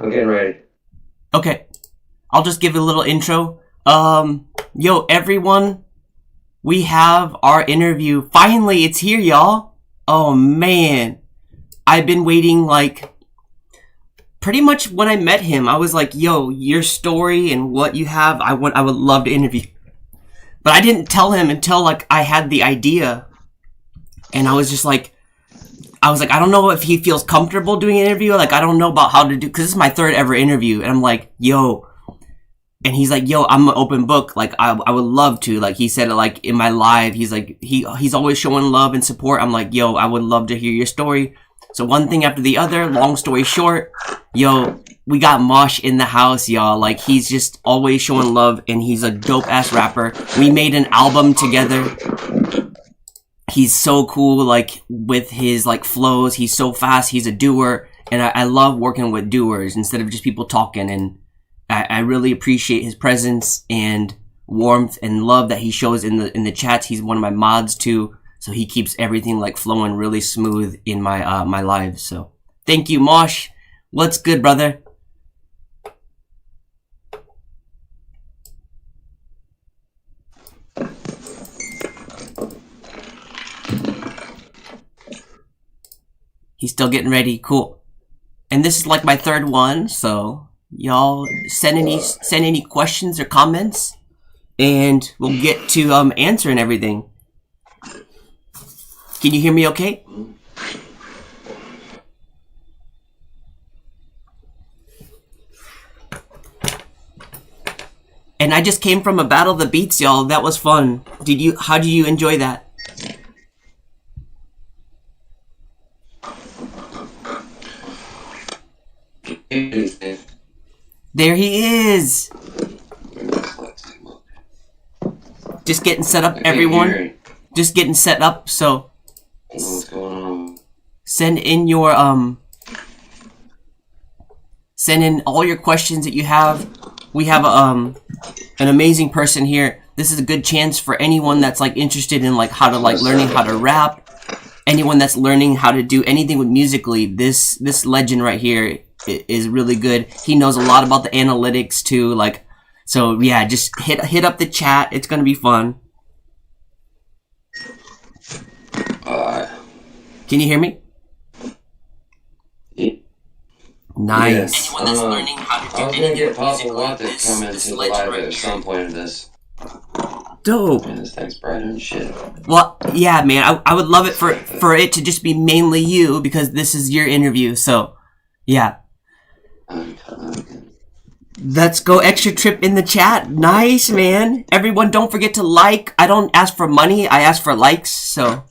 I'm getting ready. Okay. I'll just give a little intro. Yo, everyone. We have our interview. Finally, it's here, y'all. Oh, man. I've been waiting, like, pretty much when I met him, I was like, yo, your story and what you have, I would love to interview. But I didn't tell him until, like, I had the idea. And I was like, I don't know if he feels comfortable doing an interview. Like, I don't know about how to do, because this is my third ever interview. And I'm like, yo. And he's like, yo, I'm an open book. Like, I would love to. Like, he said it, like, in my live. He's like, he's always showing love and support. I'm like, yo, I would love to hear your story. So one thing after the other, long story short, yo, we got Mosh in the house, y'all. Like, he's just always showing love, and he's a dope-ass rapper. We made an album together. He's so cool, like, with his, like, flows. He's so fast. He's a doer. And I love working with doers instead of just people talking. And I really appreciate his presence and warmth and love that he shows in the chats. He's one of my mods, too. So he keeps everything, like, flowing really smooth in my my lives. So thank you, Mosh. What's good, brother? He's still getting ready. Cool. And this is like my third one, so y'all send any questions or comments, and we'll get to answering everything. Can you hear me okay? And I just came from a Battle of the Beats, y'all. That was fun. How did you enjoy that? There he is. Just getting set up, everyone. Just getting set up, so What's going on? send in all your questions that you have. We have an amazing person here. This is a good chance for anyone that's like interested in like how to like learning how to rap. Anyone that's learning how to do anything with musically, this legend right here is really good. He knows a lot about the analytics too, like, so yeah, just hit up the chat. It's gonna be fun. Can you hear me? Yeah. Nice. Anyone that's learning how to do I was gonna get Papa Watt to come into the live at some point of this. Dope. Man, this thing's bright and shit. Well, yeah, man, I would love it for it to just be mainly you, because this is your interview, so yeah. Let's go extra trip in the chat. Nice, man. Everyone, don't forget to like. I don't ask for money, I ask for likes, so.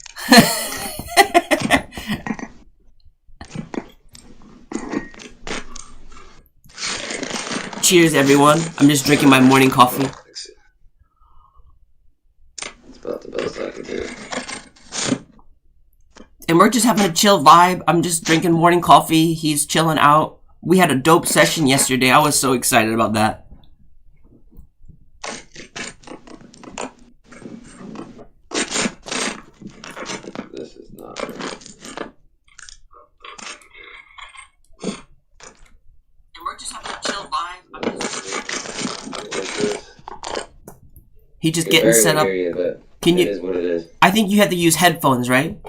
Cheers, everyone. I'm just drinking my morning coffee. It's about the best I can do. And we're just having a chill vibe. I'm just drinking morning coffee. He's chilling out. We had a dope session yesterday. I was so excited about that. This is not right. And we're just having a chill vibe. He just getting set up. You, but Can you? It is what it is. I think you have to use headphones, right?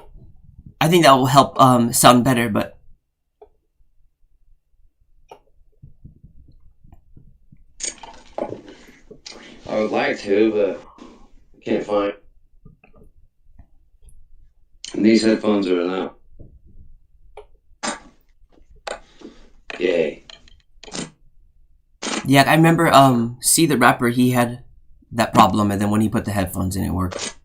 I think that will help sound better, but. I would like to, but I can't find. And these headphones are enough. Yay. Yeah, I remember See the Rapper, he had that problem, and then when he put the headphones in, it worked.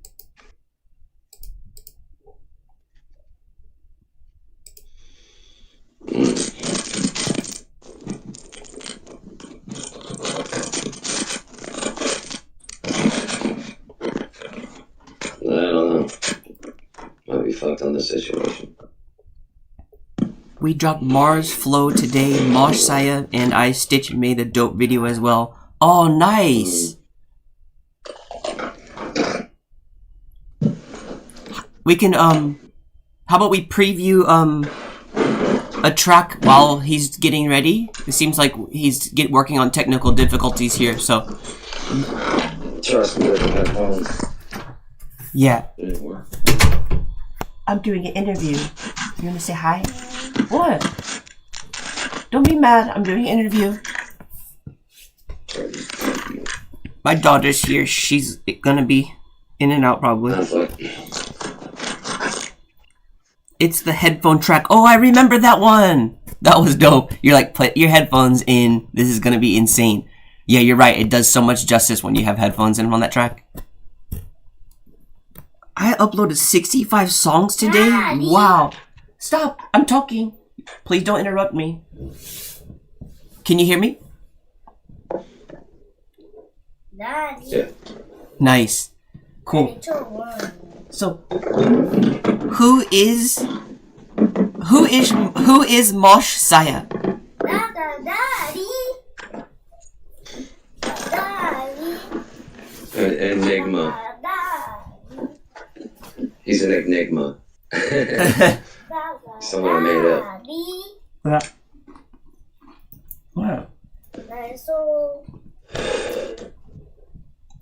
I don't know. Might be fucked on this situation. We dropped Mars Flow today. Mosh Sya and I Stitch made a dope video as well. Oh, nice. We can how about we preview a track while he's getting ready? It seems like he's working on technical difficulties here, so... Trust me with the headphones. Yeah. It didn't work. I'm doing an interview. You wanna say hi? What? Don't be mad, I'm doing an interview. My daughter's here, she's gonna be in and out probably. It's the headphone track. Oh, I remember that one! That was dope. You're like, put your headphones in, this is gonna be insane. Yeah, you're right, it does so much justice when you have headphones in on that track. I uploaded 65 songs today? Daddy. Wow. Stop, I'm talking. Please don't interrupt me. Can you hear me? Daddy. Yeah. Nice. Cool. So, who is Mosh Sya? Daddy. An enigma. He's an enigma. Someone I made up. Yeah. Wow.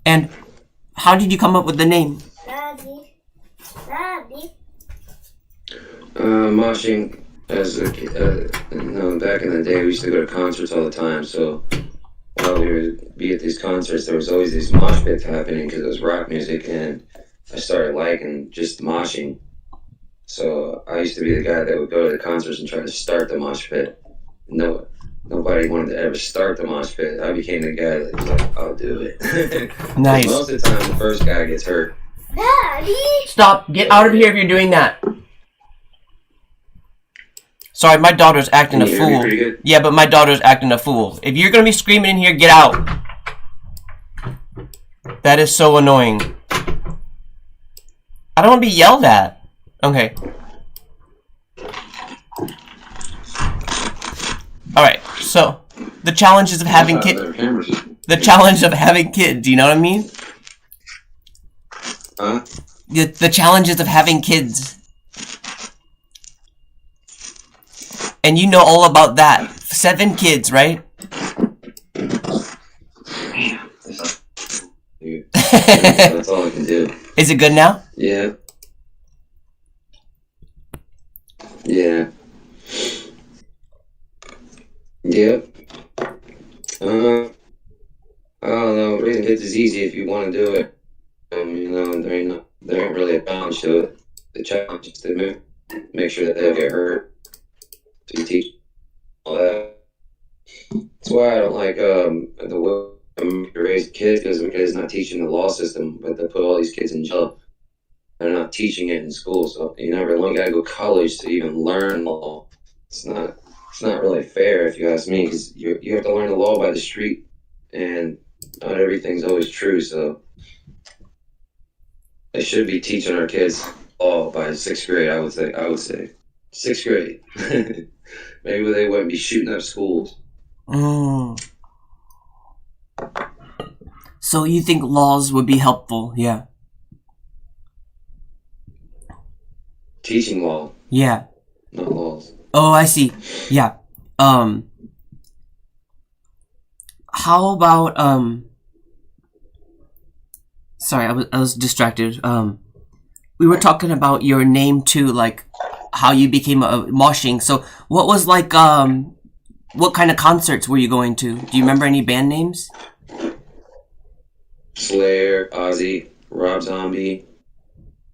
And how did you come up with the name? Daddy. Moshing as a back in the day, we used to go to concerts all the time. So while we would be at these concerts, there was always these mosh pits happening because it was rock music, and I started liking just moshing. So I used to be the guy that would go to the concerts and try to start the mosh pit. Nobody wanted to ever start the mosh pit. I became the guy that was like, I'll do it. Nice. Most of the time, the first guy gets hurt. Daddy. Stop! Get out of here if you're doing that. Sorry, my daughter's acting a Can you hear me fool. pretty good? Yeah, but my daughter's acting a fool. If you're gonna be screaming in here, get out. That is so annoying. I don't want to be yelled at. Okay. Alright, so the challenges of having kids. The challenge of having kids, do you know what I mean? Huh? The challenges of having kids. And you know all about that. 7 kids, right? Damn. Dude, that's all I can do. Is it good now? Yeah. Yeah. Yep. I don't know. Raising kids is easy if you want to do it. You know, there ain't really a challenge to it. The challenge is to make sure that they don't get hurt. To teach all that. That's why I don't like the way to raise kids, because it's not teaching the law system, but they put all these kids in jail. They're not teaching it in school, so you gotta go to college to even learn law. It's not really fair, if you ask me, because you have to learn the law by the street, and not everything's always true. So they should be teaching our kids law by 6th grade. I would say 6th grade. Maybe they wouldn't be shooting up schools. So you think laws would be helpful? Yeah. Teaching law. Yeah. Not laws. Oh, I see. Yeah. How about sorry, I was distracted. We were talking about your name too, like how you became a moshing. So what was like what kind of concerts were you going to? Do you remember any band names? Slayer, Ozzy, Rob Zombie,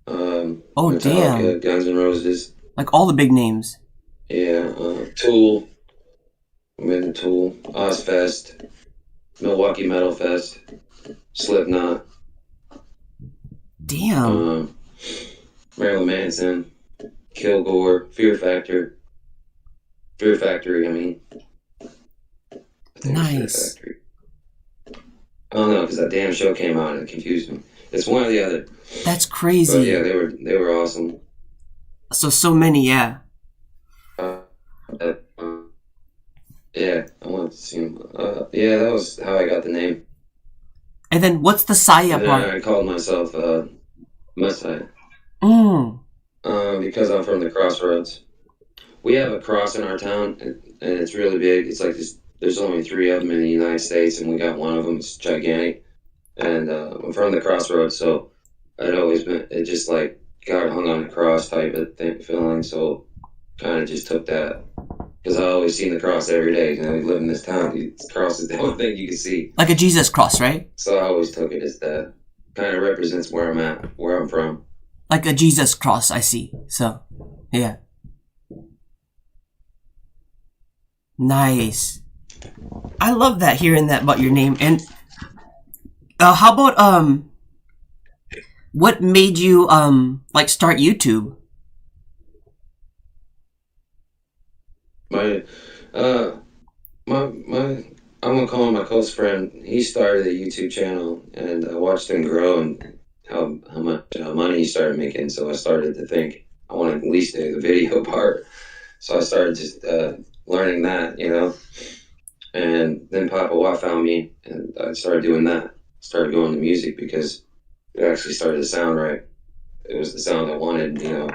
Oh Metallica, damn. Guns N' Roses. Like all the big names. Yeah, Tool, Tool, Ozfest, Milwaukee Metal Fest, Slipknot, Damn. Marilyn Manson, Kilgore, Fear Factory, I mean. I think it was Fear Nice. Factory. I don't know, because that damn show came out and it confused me. It's one or the other. That's But crazy. yeah, they were awesome. So many, yeah. Yeah, I wanted to see him. Yeah, that was how I got the name. And then what's the Saya And then part? I called myself Messiah. Mm. Because I'm from the Crossroads. we have a cross in our town, and it's really big. It's like this. There's only 3 of them in the United States, and we got one of them. It's gigantic, and I'm from the crossroads, so I'd always been. It just like God hung on the cross type of feeling. So kind of just took that because I always seen the cross every day. You know, you live in this town. The cross is the only thing you can see. Like a Jesus cross, right? So I always took it as that. Kind of represents where I'm at, where I'm from. Like a Jesus cross, I see. So, yeah. Nice. I love that, hearing that about your name. And how about what made you like start YouTube? My I'm gonna call him my close friend. He started a YouTube channel, and I watched him grow and how much money he started making. So I started to think I want to at least do the video part. So I started just learning that, you know. And then Papa Watt found me, and I started doing that. Started going to music because it actually started to sound right. It was the sound I wanted, you know.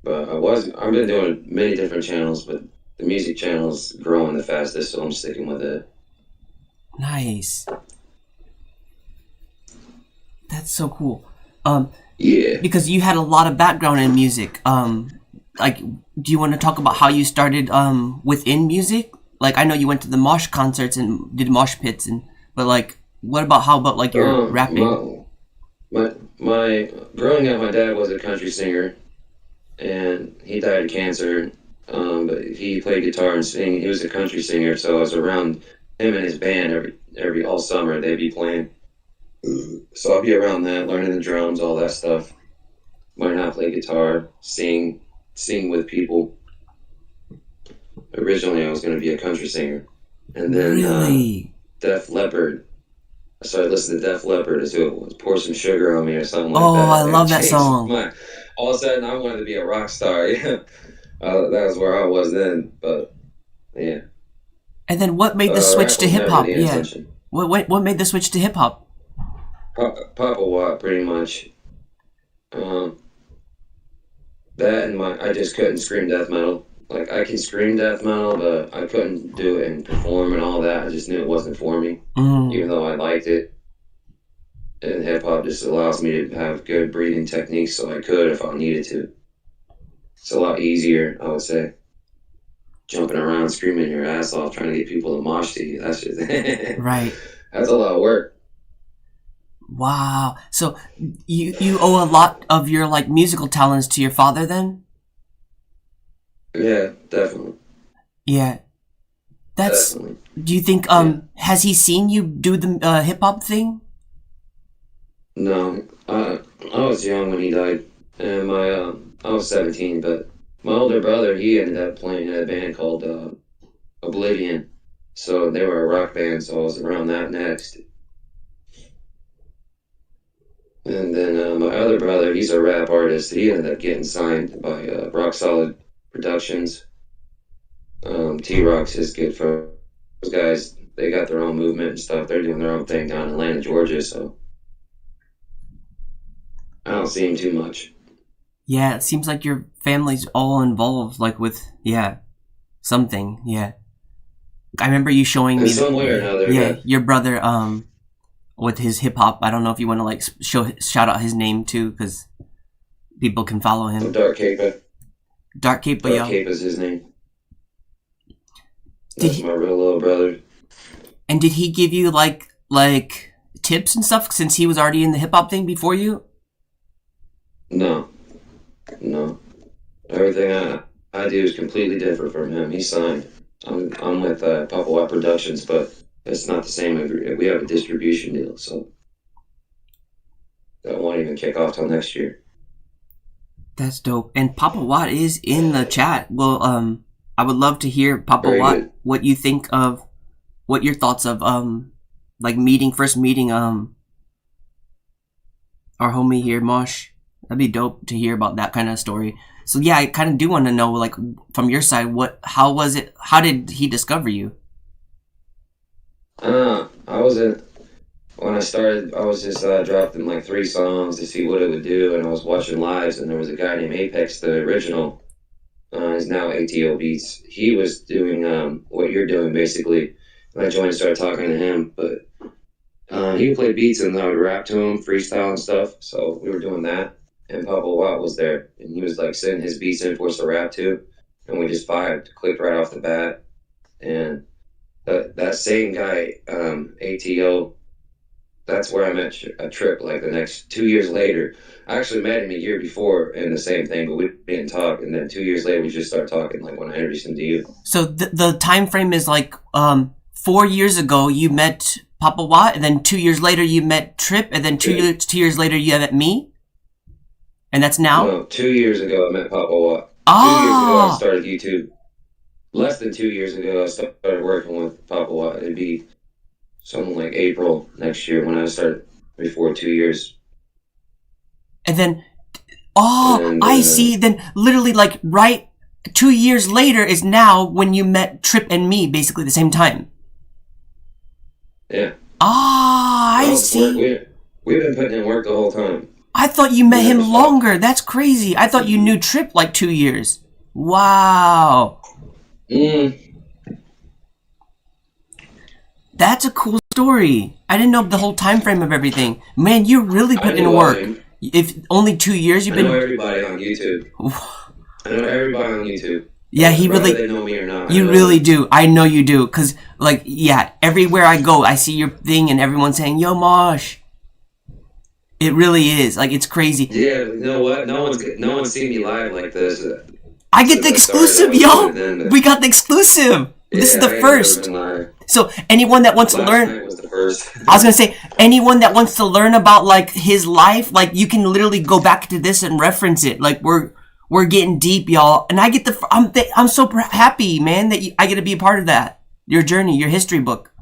But I've been doing many different channels, but the music channel's growing the fastest, so I'm sticking with it. Nice. That's so cool. Yeah. Because you had a lot of background in music. Like, do you want to talk about how you started within music? Like, I know you went to the Mosh concerts and did mosh pits, but like, how about like your rapping? My growing up, my dad was a country singer, and he died of cancer. But he played guitar and sing. He was a country singer, so I was around him and his band every all summer. They'd be playing, so I'd be around that, learning the drums, all that stuff, learning how to play guitar, sing with people. Originally, I was going to be a country singer, and then Really? Def Leppard. I started listening to Def Leppard as it was "Pour Some Sugar on Me" or something like Oh, that. I love that Changed song. all of a sudden, I wanted to be a rock star. Yeah, that was where I was then. But yeah. And then what made the switch Rap to was hip never hop? the Yeah. intention. What made the switch to hip hop? Papa Watt, pretty much. That and I just couldn't scream death metal. Like, I can scream death metal, but I couldn't do it and perform and all that. I just knew it wasn't for me, even though I liked it. And hip hop just allows me to have good breathing techniques, so I could if I needed to. It's a lot easier, I would say. Jumping around, screaming your ass off, trying to get people to mosh to you. That's just Right. That's a lot of work. Wow. So you owe a lot of your like musical talents to your father then? Yeah, definitely. Yeah. That's. Definitely. Do you think has he seen you do the hip hop thing? No, I was young when he died, and I was 17. But my older brother, he ended up playing in a band called Oblivion. So they were a rock band, so I was around that next. And then my other brother, he's a rap artist. He ended up getting signed by Rock Solid Productions. T-Rock's his good friend. Those guys, they got their own movement and stuff. They're doing their own thing down in Atlanta, Georgia, so I don't see him too much. Yeah, it seems like your family's all involved, like with something. Yeah, I remember you showing In me. some way or another. Yeah, your brother with his hip hop. I don't know if you want to like shout out his name too, because people can follow him. Dark Cape. Dark Cape, Dark yo. Cape is his name. That's my real little brother. And did he give you like tips and stuff since he was already in the hip hop thing before you? No. Everything I do is completely different from him. He's signed. I'm with Papa Watt Productions, but it's not the same. We have a distribution deal, so that won't even kick off till next year. That's dope. And Papa Watt is in the chat. Well, I would love to hear Papa Very Watt. good. What you think of, what your thoughts of like first meeting our homie here, Mosh. That'd be dope to hear about that kind of story. So yeah, I kind of do want to know, like, from your side, how was it? How did he discover you? When I started, I was just dropping like 3 songs to see what it would do, and I was watching lives, and there was a guy named Apex, the original, He's now ATO Beats. He was doing what you're doing basically. And I joined and started talking to him, but he would play beats and I would rap to him, freestyle and stuff. So we were doing that. And Papa Watt was there, and he was like sending his beats in for us to rap to, and we just vibed, clicked right off the bat. And that same guy, ATO, that's where I met Trip. Like the next 2 years later, I actually met him a year before in the same thing, but we didn't talk. And then 2 years later, we just started talking. Like when I introduced him to you. So the time frame is like 4 years ago you met Papa Watt, and then 2 years later you met Trip, and then two years later you met me, and that's now. No, 2 years ago I met Papa Watt. 2 years ago I started YouTube. Less than 2 years ago I started working with Papa Watt. It'd be something like April next year when I started. Before 2 years. And then, I see. Then literally like right 2 years later is now when you met Trip and me, basically the same time. Yeah. I see. We've been putting in work the whole time. I thought you met him longer. That's crazy. I thought you knew Trip like 2 years. Wow. That's a cool story. I didn't know the whole time frame of everything. Man, you really put in work. If only 2 years you've been. I know everybody on YouTube. I know everybody on YouTube. Yeah, he really. Whether they know me or not. You really do. I know you do. Cause like, yeah, everywhere I go, I see your thing and everyone's saying, "Yo, Mosh." It really is. Like, it's crazy. Yeah, you know what? No one's seen me live like this. I get the exclusive, y'all. We got the exclusive. This is the first. So anyone that wants to learn, was the first. I was gonna say, anyone that wants to learn about like his life, like you can literally go back to this and reference it. Like we're getting deep, y'all, and I get I'm so happy, man, that I get to be a part of that. Your journey, your history book.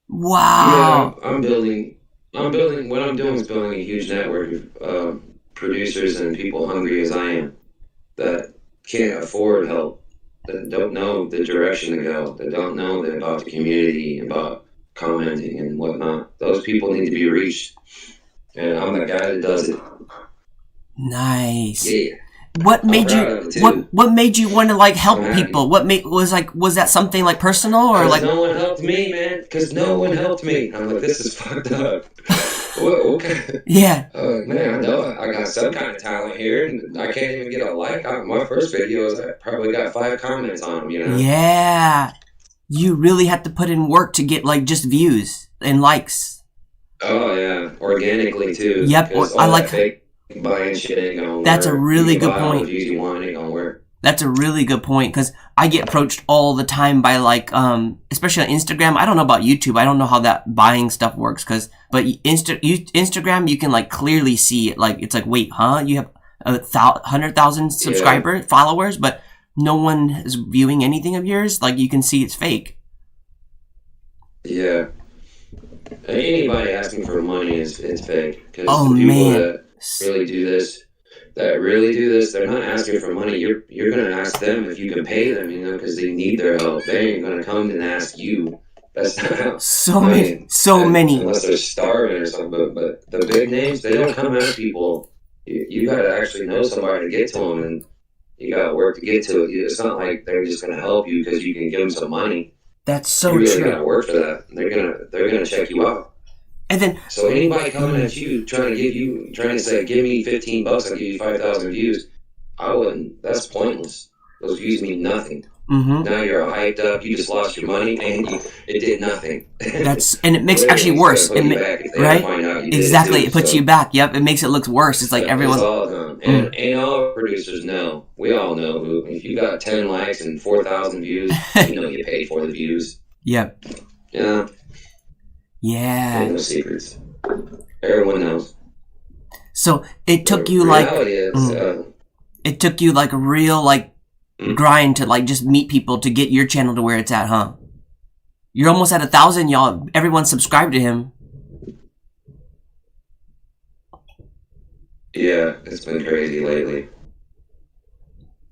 Wow. Yeah, I'm building. What I'm doing is building a huge network of producers and people hungry as I am that can't afford help, that don't know the direction to go, that don't know about the community, about commenting and whatnot. Those people need to be reached, and I'm the guy that does it. Nice. Yeah. What made you? What made you want to like help people? What was that something like personal or like? No one helped me, man. Because no one helped me. I'm like, this is fucked up. Okay. Yeah. Man, I know I got some kind of talent here, and I can't even get a like on my first videos. I probably got 5 comments on them. You know. Yeah. You really have to put in work to get like just views and likes. Oh yeah, organically too. Yep. I like. Fake buying shit ain't gonna work. That's a really good point. Easy one ain't gonna work. That's a really good point because I get approached all the time by like, especially on Instagram. I don't know about YouTube. I don't know how that buying stuff works but Instagram, you can like clearly see it. Like, it's like, wait, huh? You have 100,000 subscribers, followers, but no one is viewing anything of yours. Like, you can see it's fake. Yeah. Anybody asking for money it's fake. Oh, the people man. That really do this, they're not asking for money. You're gonna ask them if you can pay them, you know, because they need their help. They ain't gonna come and ask you. That's not how. So many. Unless they're starving or something. But the big names, they don't come at people. You gotta actually know somebody to get to them, and you gotta work to get to it. It's not like they're just gonna help you because you can give them some money. That's so true. You really true. gotta work for that. They're gonna check you out. And then, so anybody coming at you trying to say, give me $15, I'll give you 5,000 views, I wouldn't. That's pointless. Those views mean nothing. Mm-hmm. Now you're hyped up. You just lost your money, and it did nothing. And it makes actually worse. Right? Exactly. It puts you back. Yep. It makes it look worse. It's like everyone's all done. And all producers know. We all know who. If you got 10 likes and 4,000 views, you know you paid for the views. Yep. Yeah. Yeah. No secrets. Everyone knows. So it took you like it took you like a real like grind to like just meet people to get your channel to where it's at, huh? You're almost at 1,000, y'all. Everyone subscribed to him. Yeah, it's been crazy lately.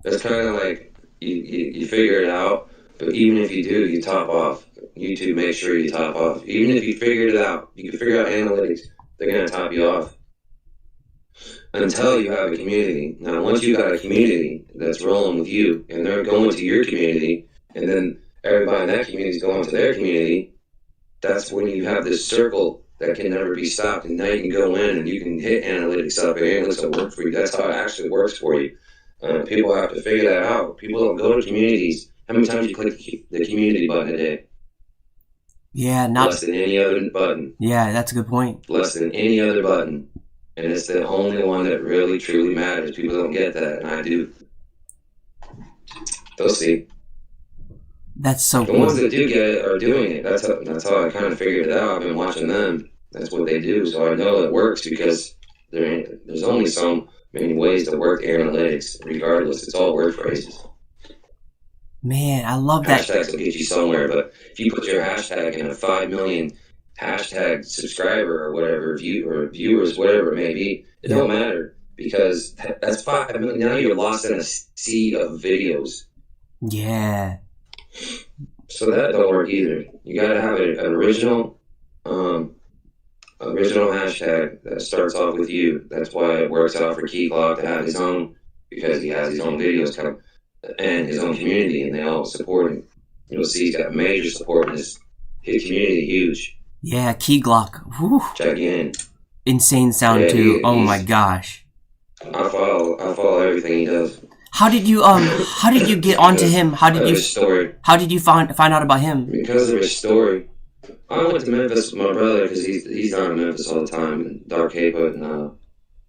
It's kind of like you figure it out, but even if you do, you top off. YouTube makes sure you top off. Even if you figured it out, you can figure out analytics. They're gonna top you off. until you have a community. Now, once you got a community that's rolling with you, and they're going to your community, and then everybody in that community is going to their community, that's when you have this circle that can never be stopped. And now you can go in and you can hit analytics up, and analytics will work for you. That's how it actually works for you. People have to figure that out. People don't go to communities. How many times you click the community button a day? Yeah, not less than any other button. Yeah, that's a good point. Less than any other button. And it's the only one that really, truly matters. People don't get that, and I do. They'll see. That's so The cool. ones that do get it are doing it. That's how I kind of figured it out. I've been watching them. That's what they do. So I know it works because there's only so many ways to work analytics. Regardless, it's all word phrases. Man, I love that. Hashtags will get you somewhere, but if you put your hashtag in a 5 million hashtag subscriber or whatever, viewers, whatever it may be, it don't matter, because that's 5 million. Now you're lost in a sea of videos. Yeah. So that don't work either. You gotta have an original hashtag that starts off with you. That's why it works out for Key Glock to have his own, because he has his own videos come and his own community, and they all support him. You'll see he's got major support in his community, huge. Yeah, Key Glock. Whew. Check in. Insane sound too. Oh my gosh. I follow everything he does. How did you get onto him? How did you find out about him? Because of his story. I went to Memphis with my brother because he's down in Memphis all the time in Dark Haven, and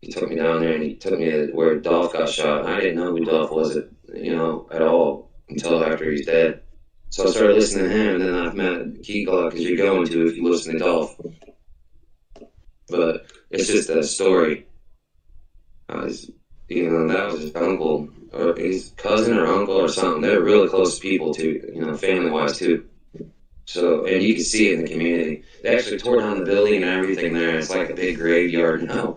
he took me down there and he took me to where Dolph got shot. I didn't know who Dolph was, at all until after he's dead. So I started listening to him, and then I've met Key Glock, because you're going to if you listen to Dolph. But it's just a story. That was his uncle, or his cousin or uncle or something. They're really close people too, family-wise too. So, and you can see it in the community. They actually tore down the building and everything there. It's like a big graveyard now.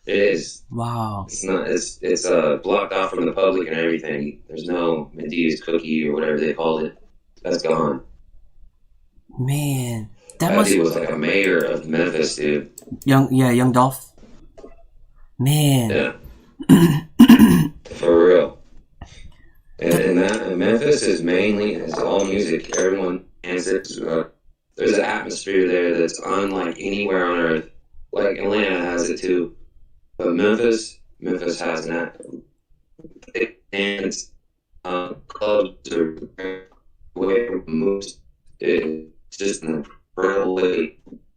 It is. Wow. It's not. It's blocked off from the public and everything. There's no Medea's cookie or whatever they called it. That's gone. Man, that dude was like a mayor of Memphis, dude. Young Dolph. Man. Yeah. For real. And Memphis is it's all music. Everyone answers. There's an atmosphere there that's unlike anywhere on earth. Like Atlanta has it too. But Memphis has that. And clubs are way moves. It's just an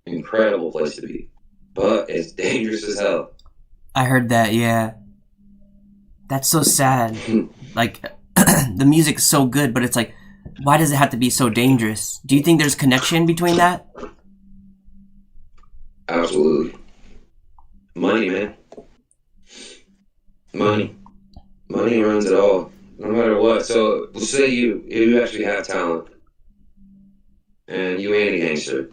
incredible place to be. But it's dangerous as hell. I heard that, yeah. That's so sad. Like, the music's so good, but it's like, why does it have to be so dangerous? Do you think there's connection between that? Absolutely. Money, man. Money runs it all, no matter what. So, let's say you actually have talent, and you ain't a gangster.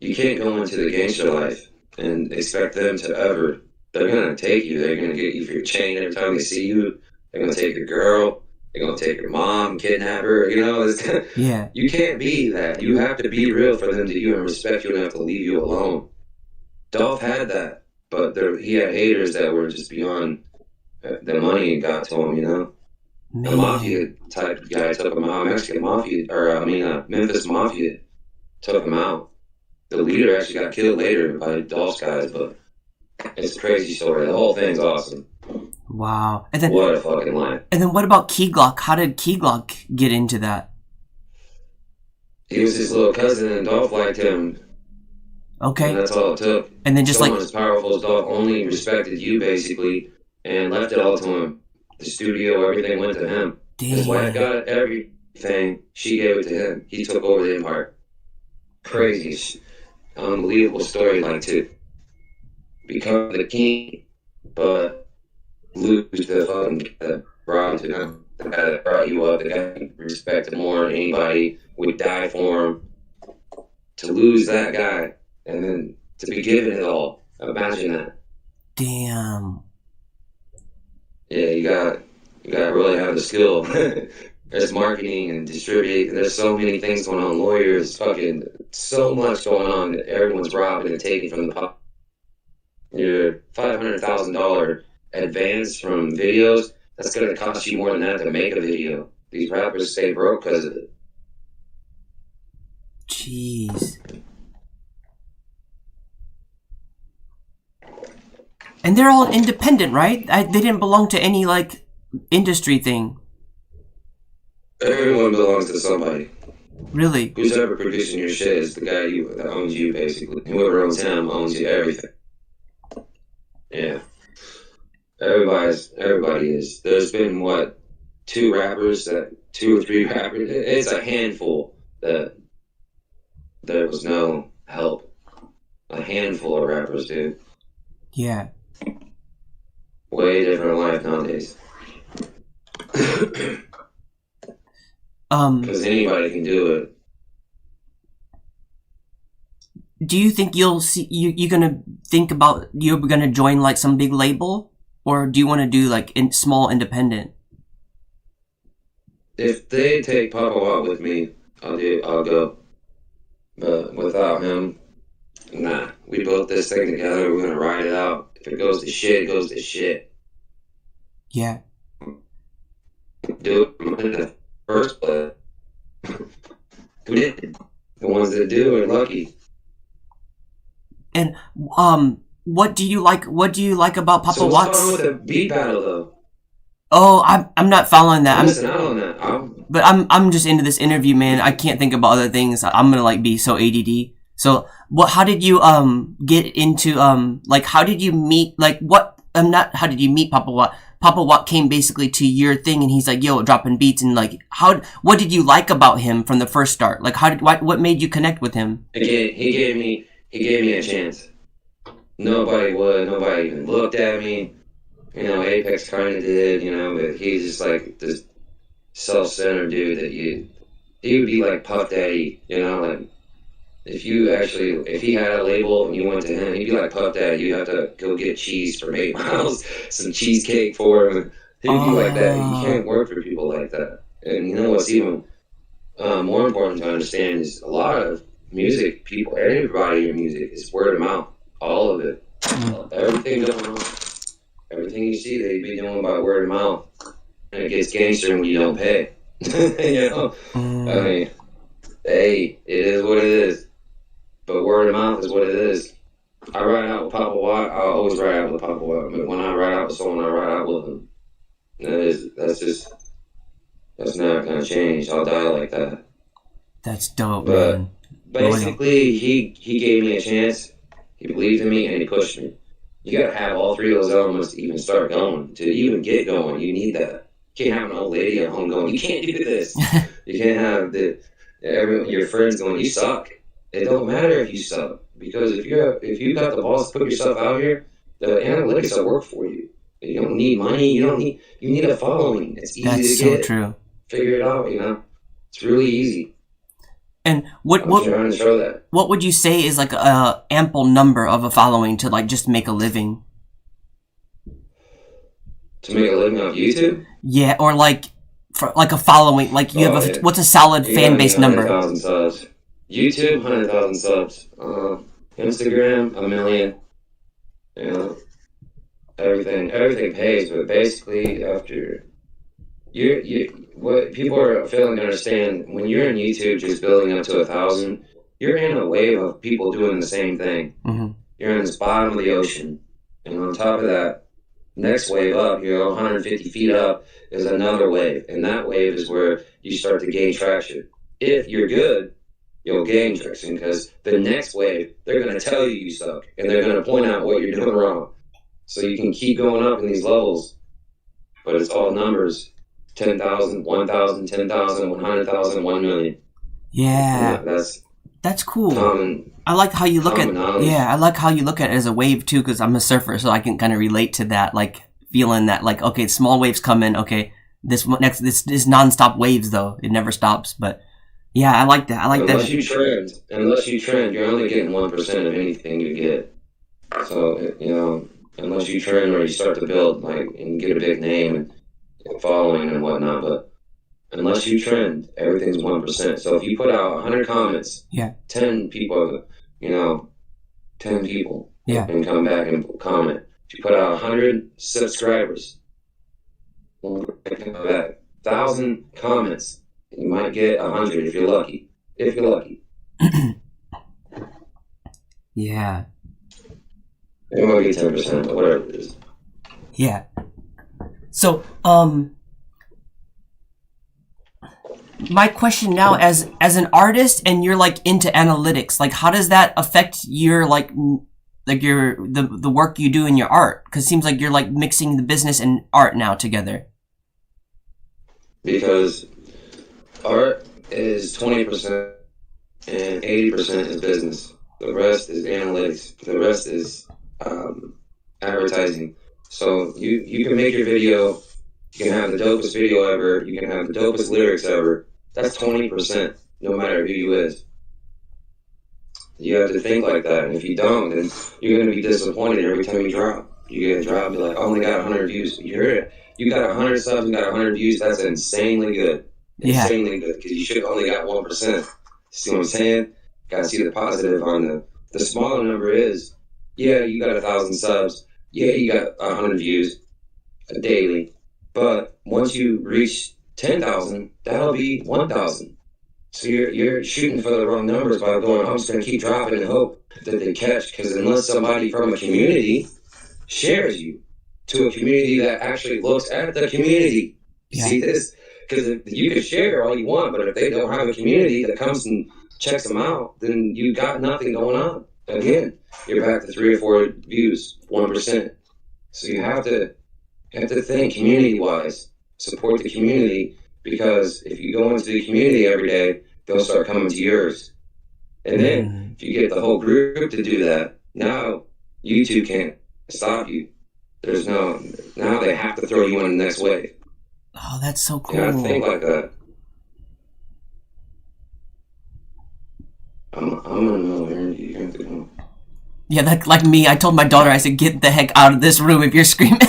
You can't go into the gangster life and expect them to ever. They're gonna take you. They're gonna get you for your chain every time they see you. They're gonna take your girl. They're gonna take your mom, kidnap her. Yeah. You can't be that. You have to be real for them to even respect you and have to leave you alone. Dolph had that, but he had haters that were just beyond the money and got to him. The mafia type guy took him out. Mexican mafia, Memphis mafia took him out. The leader actually got killed later by Dolph's guys, but it's a crazy story. The whole thing's awesome. Wow. And then, what a fucking line. And then what about Key Glock? How did Key Glock get into that? He was his little cousin, and Dolph liked him. Okay. And that's all it took. And then just someone as powerful as Dolph only respected you, basically, and left it all to him. The studio, everything went to him. Damn. His wife got everything. She gave it to him. He took over the empire. Crazy. Unbelievable story, like to become the king, but lose the fucking that brought him, the guy that brought you up, the guy you respected more than anybody, would die for him. To lose that guy and then to be given it all. Imagine that. Damn. Yeah, you got to really have the skill. There's marketing and distributing. There's so many things going on. Lawyers, fucking so much going on. Everyone's robbing and taking from the pop. Your $500,000 advance from videos, that's gonna cost you more than that to make a video. These rappers stay broke because of it. Jeez. And they're all independent, right? They didn't belong to any, like, industry thing. Everyone belongs to somebody. Really? Who's ever producing your shit is the guy that owns you, basically. Whoever owns him owns you everything. Yeah. Everybody is. There's been, what, 2 or 3 rappers? It's a handful that there was no help. A handful of rappers, dude. Yeah. Way different life nowadays. Because anybody can do it. Do you think you're gonna think about you're gonna join like some big label, or do you want to do like small independent? If they take Papa Watt with me, I'll go. But without him, nah. We built this thing together. We're gonna ride it out. If it goes to shit, it goes to shit. Yeah. Do it in the first place. Who did? The ones that do are lucky. And what do you like? What do you like about Papa So what's Watts? going on with the beat battle though? Oh, I'm not following that. I'm missing out on that. But I'm just into this interview, man. I can't think about other things. I'm gonna like be so ADD. So how did you get into like how did you meet how did you meet Papa Watt? Papa Watt came basically to your thing and he's like, yo, dropping beats, and like what did you like about him from the first start? Like what made you connect with him? Again, he gave me a chance. Nobody even looked at me. You know, Apex kind of did, you know, but he's just like this self-centered dude that he would be like Puff Daddy, you know, like if he had a label and you went to him, he'd be like Puff Daddy. You have to go get cheese from 8 Miles, some cheesecake for him. He'd be like that. You can't work for people like that. And you know what's even more important to understand is a lot of music people, everybody in music is word of mouth, all of it. Everything going on. Everything you see, they be doing by word of mouth. And it gets gangster when you don't pay. You know? I mean, hey, it is what it is. But word of mouth is what it is. I ride out with Papa Watt. I always ride out with Papa Watt. But when I ride out with someone, I ride out with them. That's never gonna change. I'll die like that. That's dope, but man. Basically, he gave me a chance. He believed in me and he pushed me. You gotta have all 3 of those elements to even start going. To even get going, you need that. You can't have an old lady at home going, you can't do this. You can't have your friends going, you suck. It don't matter if you suck, because if you got the balls to put yourself out here, the analytics will work for you. You don't need money. You need a following. It's easy That's to get. so true. Figure it out. You know, it's really easy. And I'm trying to show that. What would you say is like a ample number of a following to like just make a living? To make a living off YouTube? Yeah, or like for like a following, like you have what's a solid fan base number? 100,000 subs. YouTube, 100,000 subs. Instagram, 1 million. You know, everything pays, but basically after what people are failing to understand, when you're in YouTube just building up to 1,000, you're in a wave of people doing the same thing. Mm-hmm. You're in this bottom of the ocean, and on top of that, next wave up, 150 feet up, is another wave, and that wave is where you start to gain traction. If you're good, you'll gain traction, because the next wave, they're going to tell you suck, and they're going to point out what you're doing wrong. So you can keep going up in these levels, but it's all numbers. 10,000, 1,000, 10,000, 100,000, 1 million. Yeah. That's cool. I like how you look at I like how you look at it as a wave too, because I'm a surfer, so I can kind of relate to that, like feeling that like, okay, small waves come in, okay, this is nonstop waves though, it never stops. But yeah, I like that. Unless you trend, you're only getting 1% of anything you get. So unless you trend or you start to build and get a big name and following and whatnot, but unless you trend, everything's 1%. So if you put out 100 comments, 10 people, 10 people, and come back and comment. If you put out 100 subscribers, 1,000 comments, you might get 100 if you're lucky. If you're lucky. Yeah. It might be 10%, but whatever it is. Yeah. So, my question now, as an artist, and you're like into analytics, like how does that affect your the work you do in your art? Because it seems like you're like mixing the business and art now together. Because art is 20% and 80% is business. The rest is analytics. The rest is advertising. So you can make your video, you can have the dopest video ever, you can have the dopest lyrics ever. That's 20%, no matter who you is. You have to think like that, and if you don't, then you're going to be disappointed every time you drop. You get a drop, you're like, I only got 100 views. You heard it. You got 100 subs and got 100 views, that's insanely good. Yeah. Insanely good, because you should have only got 1%. See what I'm saying? Got to see the positive on the smaller number is, yeah, you got 1,000 subs. Yeah, you got 100 views daily. But once you reach 10,000, that'll be 1,000. So you're shooting for the wrong numbers by going, I'm just going to keep dropping and hope that they catch. Because unless somebody from a community shares you to a community that actually looks at the community, Yeah. see this? Because you can share all you want, but if they don't have a community that comes and checks them out, then you got nothing going on. Again, you're back to 3 or 4 views, 1%. So you have to think community-wise, support the community, because if you go into the community every day, they'll start coming to yours. And then if you get the whole group to do that, now YouTube can't stop you. Now they have to throw you in the next wave. Oh, that's so cool. You gotta think like that. I'm gonna know, Aaron. You have to go. Yeah, that, like me, I told my daughter, I said, get the heck out of this room if you're screaming.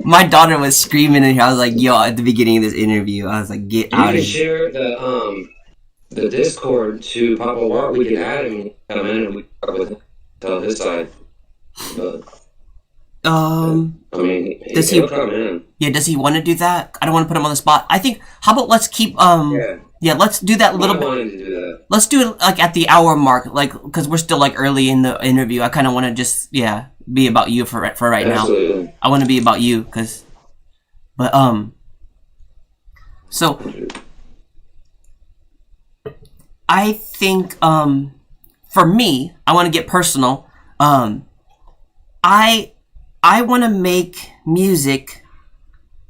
My daughter was screaming in here. I was like, yo, at the beginning of this interview, I was like, get out of You here. can share the Discord to Papa Wart. We can add him, come in, and we talk with him, tell his side. But, I mean, does he'll come in. Yeah, does he want to do that? I don't want to put him on the spot. I think, how about let's keep, yeah, let's do that a little bit. I wanted to do that. Let's do it like at the hour mark, like, because we're still like early in the interview. I kind of want to just, be about you for right Absolutely. now. I want to be about you, so I think, for me, I want to get personal. I want to make music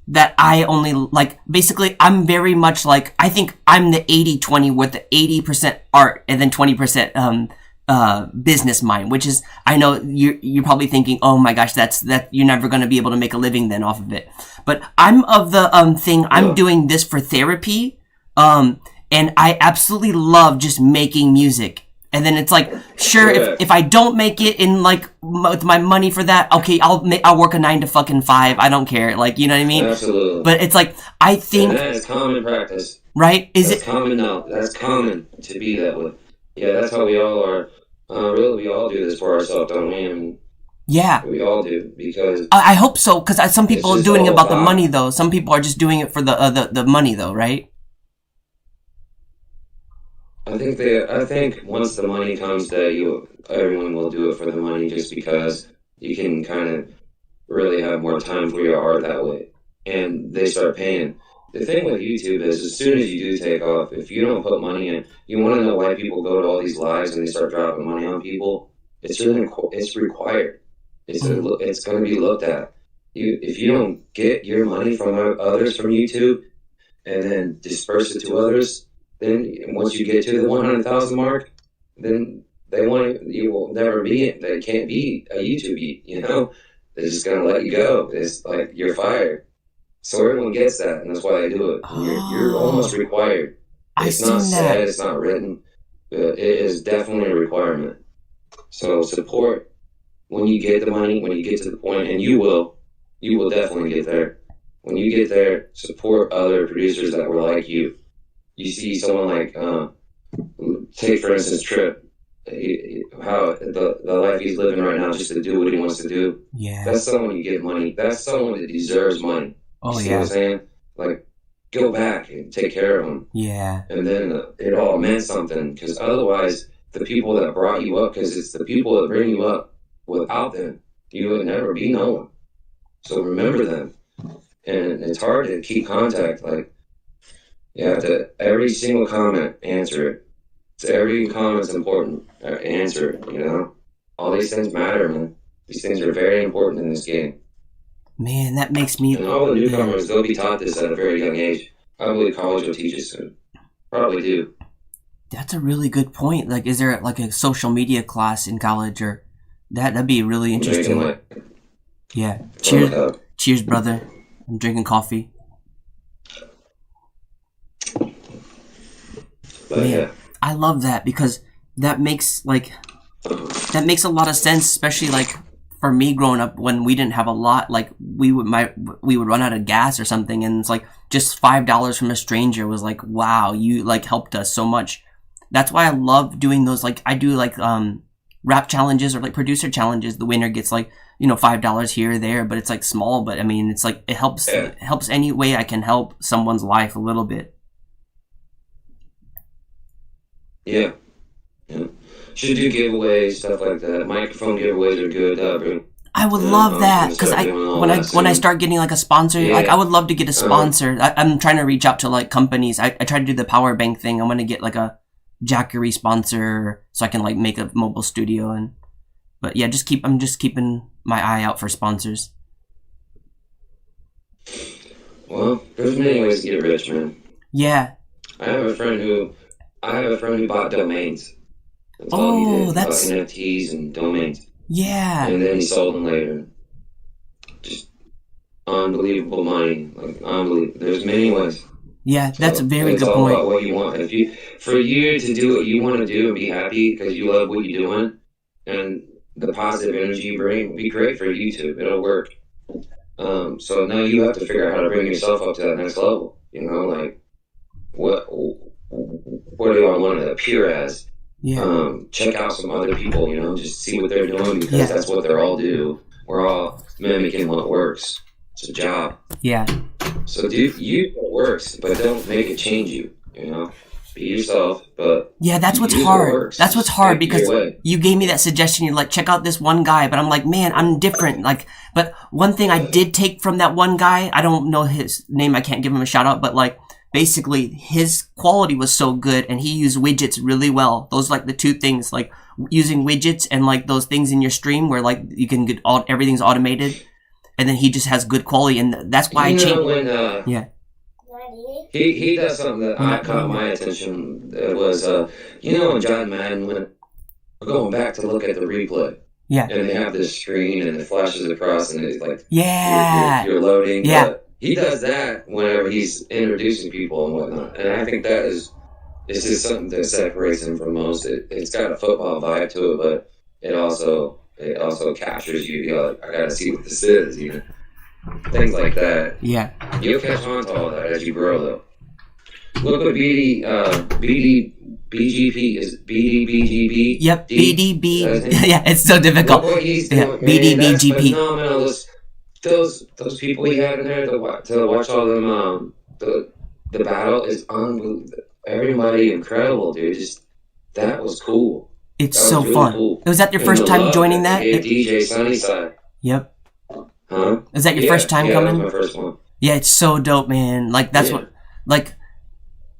that I only like. Basically, I'm very much like, I think I'm the 80-20 with the 80% art and then 20% business mind, which is, I know you're probably thinking, oh my gosh, that you're never going to be able to make a living then off of it. But I'm of the thing, I'm doing this for therapy, and I absolutely love just making music. And then it's like, sure, if I don't make it in like with my money for that, okay, I'll work a 9 to fucking 5. I don't care, like, you know what I mean? Absolutely. But it's like, I think, and that is common practice, right? That's common now. That's common to be that way. Yeah, that's how we all are. Really, we all do this for ourselves, don't we? I mean, yeah, we all do, because I hope so, because some people are doing it about the about- money though. Some people are just doing it for the money though, right? I think once the money comes, that everyone will do it for the money, just because you can kind of really have more time for your art that way, and they start paying. The thing with YouTube is, as soon as you do take off, if you don't put money in, you want to know why people go to all these lives and they start dropping money on people. It's required. It's going to be looked at. If you don't get your money from others from YouTube and then disperse it to others, then once you get to the 100,000 mark, then you will never be it. They can't be a YouTube, you know? They're just going to let you go. It's like you're fired. So everyone gets that, and that's why they do it. You're almost required. It's not said, it's not written, but it is definitely a requirement. So support when you get the money, when you get to the point, and you will definitely get there. When you get there, support other producers that were like you. You see someone like, take for instance Trip. how the life he's living right now, just to do what he wants to do. Yeah. That's someone you give money. That's someone that deserves money. Oh, you see yeah. what I'm saying? Like, go back and take care of him. Yeah. And then it all meant something, because otherwise, the people that brought you up, because it's the people that bring you up, without them, you would never be known. So remember them. And it's hard to keep contact. Like, you have to, every single comment, answer it. So every comment's important. Answer it, you know? All these things matter, man. These things are very important in this game. Man, that makes me... And all the newcomers, they'll be taught this at a very young age. I believe college will teach it soon. Probably do. That's a really good point. Like, is there like a social media class in college, or that'd be really interesting. Yeah. Cheers, cheers, brother. I'm drinking coffee. But man, yeah, I love that, because that makes a lot of sense, especially like for me growing up when we didn't have a lot. Like we would run out of gas or something, and it's like just $5 from a stranger was like, wow, you like helped us so much. That's why I love doing those. Like I do like rap challenges or like producer challenges. The winner gets like, you know, $5 here or there, but it's like small. But I mean, it's like it helps any way I can help someone's life a little bit. Yeah. Should do giveaways, stuff like that. Microphone giveaways are good. I would love that, because when I start getting like a sponsor, like I would love to get a sponsor. I'm trying to reach out to like companies. I try to do the power bank thing. I'm gonna get like a Jackery sponsor so I can like make a mobile studio. But yeah, I'm just keeping my eye out for sponsors. Well, there's many ways to get rich, man. Yeah. I have a friend who bought domains. That's all he did. That's NFTs and domains. Yeah. And then he sold them later. Just unbelievable money. Like unbelievable. There's many ways. Yeah, that's a very good point. It's all about what you want. For you to do what you want to do and be happy because you love what you're doing, and the positive energy you bring will be great for YouTube. It'll work. So now you have to figure out how to bring yourself up to that next level. You know, like what do I want to appear as? Yeah. Check out some other people, you know, just see what they're doing, because that's what they're all do. We're all mimicking what works. It's a job. Yeah. So do what works, but don't make it change you, you know? Be yourself, but yeah, that's what's hard. That's what's hard, because you gave me that suggestion. You're like, check out this one guy, but I'm like, man, I'm different. Like, but one thing I did take from that one guy, I don't know his name, I can't give him a shout out, but like, basically his quality was so good and he used widgets really well. Those like the two things, like using widgets and like those things in your stream where like you can get everything's automated, and then he just has good quality, and that's why I changed. Yeah. He does something that I caught my attention. It was when John Madden went going back to look at the replay. Yeah. And they have this screen and it flashes across and it's like you're loading. Yeah. But he does that whenever he's introducing people and whatnot. And I think this is something that separates him from most. It's got a football vibe to it, but it also captures you. You're like, I gotta see what this is, you know. Things like that. Yeah. You'll catch on to all that as you grow, though. Look what BGP is. BDBGB. Yep. BDB. Yeah, it's so difficult. Look what he's doing, man. BDBGP. That's phenomenal. Those people he had in there to watch all them the battle is unbelievable. Everybody incredible, dude. That was cool. It's so really fun. Cool. Was that your first time joining that? djsunnysideup. Yep. Huh? Is that your first time coming? That was my first one. Yeah, it's so dope, man. Like that's what, like,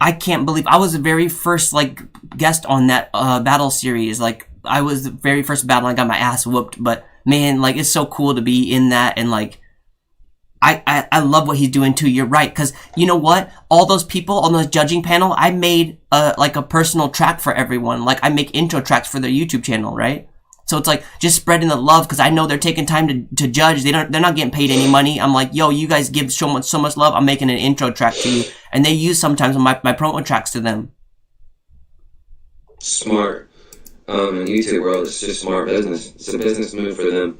I can't believe I was the very first like guest on that battle series. Like I was the very first battle. I got my ass whooped, but man, like it's so cool to be in that, and like I love what he's doing too. You're right, because you know what? All those people on the judging panel, I made like a personal track for everyone. Like I make intro tracks for their YouTube channel, right? So it's like just spreading the love, because I know they're taking time to judge. They're not getting paid any money. I'm like, yo, you guys give so much love. I'm making an intro track to you, and they use sometimes my promo tracks to them. Smart. In the YouTube world, it's just smart business. It's a business move for them.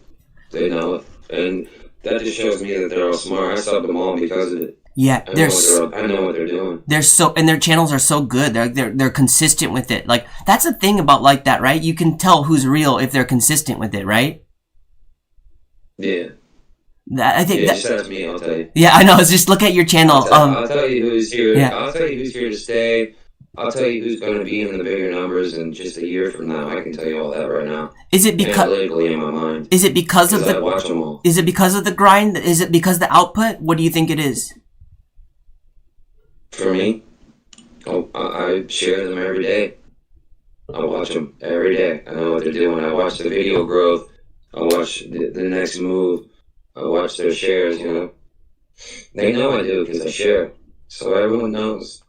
They know it, and that just shows me that they're all smart. I subbed them all because of it. Yeah, I know what they're doing. and their channels are so good. They're consistent with it. Like, that's the thing about like that, right? You can tell who's real if they're consistent with it, right? Yeah. I think just ask me, I'll tell you. Yeah, I know. Just look at your channel. I'll tell you who's here. Yeah. I'll tell you who's here to stay. I'll tell you who's going to be in the bigger numbers in just a year from now. I can tell you all that right now. Is it because analytically in my mind? Is it because of I watch them all. Is it because of the grind? Is it because of the output? What do you think it is? For me, I share them every day. I watch them every day. I know what they're doing. I watch the video growth. I watch the next move. I watch their shares, you know. They know I do because I share. So everyone knows.